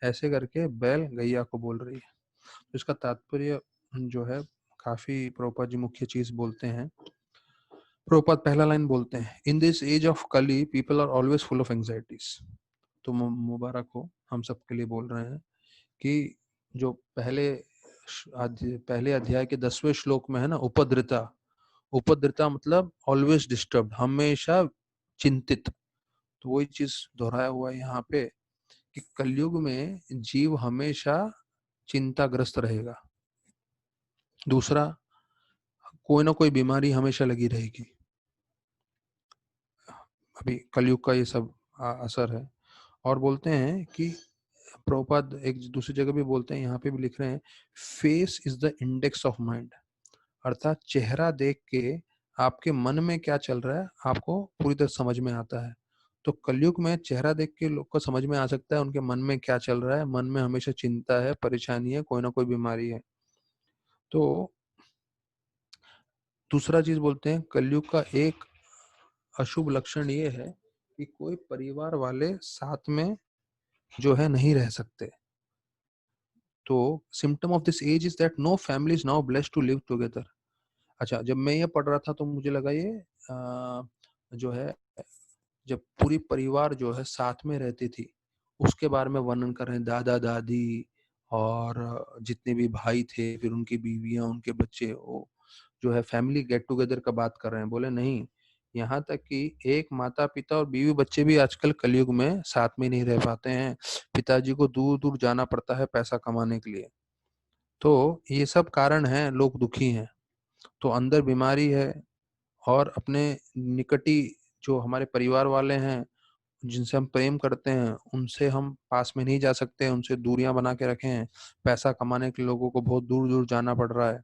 ऐसे करके बैल गैया को बोल रही है। तो इसका तात्पर्य जो है काफी प्रभुपाद जी मुख्य चीज बोलते हैं। प्रभुपाद पहला लाइन बोलते हैं in this age of Kali people are always full of anxieties. तो मुबारक हो हम सबके लिए बोल रहे हैं कि जो पहले अध्याय के 10वें श्लोक में है ना, उपद्रता, उपद्रता मतलब ऑलवेज डिस्टर्ब, हमेशा चिंतित। तो वही चीज दोहराया हुआ है यहाँ पे कि कलयुग में जीव हमेशा चिंताग्रस्त रहेगा। दूसरा, कोई ना कोई बीमारी हमेशा लगी रहेगी। अभी कलयुग का ये सब असर है। और बोलते हैं कि प्रभुपाद एक दूसरी जगह भी बोलते हैं, यहाँ पे भी लिख रहे हैं, face is the index of mind. अर्थात चेहरा देख के आपके मन में क्या चल रहा है आपको पूरी तरह समझ में आता है। तो कलयुग में चेहरा देख के लोग को समझ में आ सकता है उनके मन में क्या चल रहा है, मन में हमेशा चिंता है, परेशानी है, कोई ना कोई बीमारी है। तो दूसरा चीज बोलते हैं कलयुग का एक अशुभ लक्षण ये है कि कोई परिवार वाले साथ में जो है नहीं रह सकते। तो symptom of this age is that no family is now blessed to live together. अच्छा, जब मैं ये पढ़ रहा था तो मुझे लगा ये जो है जब पूरी परिवार जो है साथ में रहती थी, उसके बारे में वर्णन कर रहे हैं। दादा-दादी और जितने भी भाई थे, फिर उनकी बीवियाँ, उनके बच्चे, वो जो है फैमिली गेट टुगेदर का बात कर रहे हैं। बोले नहीं, यहाँ तक कि एक माता-पिता और बीवी-बच्चे भी आजकल कलयुग में साथ में नहीं रह पाते हैं। पिताजी को दूर-दूर जाना पड़ता है पैसा कमाने के लिए। तो ये सब कारण हैं, लोग दुखी हैं। तो अंदर बीमारी है और अपने निकटी जो हमारे परिवार वाले हैं, जिनसे हम प्रेम करते हैं, उनसे हम पास में नहीं जा सकते, उनसे दूरियां बना के रखे हैं। पैसा कमाने के लिए लोगों को बहुत दूर दूर जाना पड़ रहा है।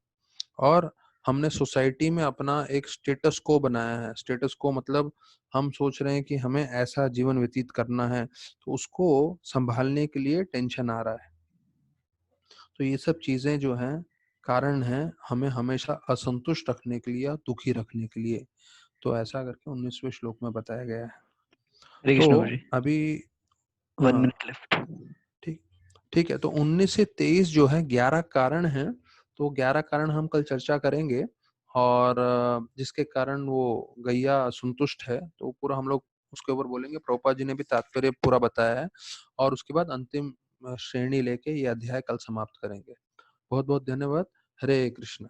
और हमने सोसाइटी में अपना एक स्टेटस को बनाया है। स्टेटस को मतलब हम सोच रहे हैं कि हमें ऐसा जीवन व्यतीत करना है, तो उसको संभालने के लिए टेंशन आ रहा है। तो ये सब चीजें जो हैं, कारण हैं हमें हमेशा असंतुष्ट रखने के लिए या दुखी रखने के लिए। तो ऐसा करके 19वें श्लोक में बताया गया है। हरे तो कृष्ण गुरु जी। अभी 1 मिनट लेफ्ट। ठीक ठीक है। तो 19 से 23 जो है 11 कारण हैं। तो 11 कारण हम कल चर्चा करेंगे। और जिसके कारण वो गैया संतुष्ट है, तो पूरा हम लोग उसके ऊपर बोलेंगे। प्रभुपाद जी ने भी तात्पर्य पूरा बताया है। और उसके बाद अंतिम श्रेणी लेके ये अध्याय कल समाप्त करेंगे। बहुत बहुत धन्यवाद। हरे कृष्ण।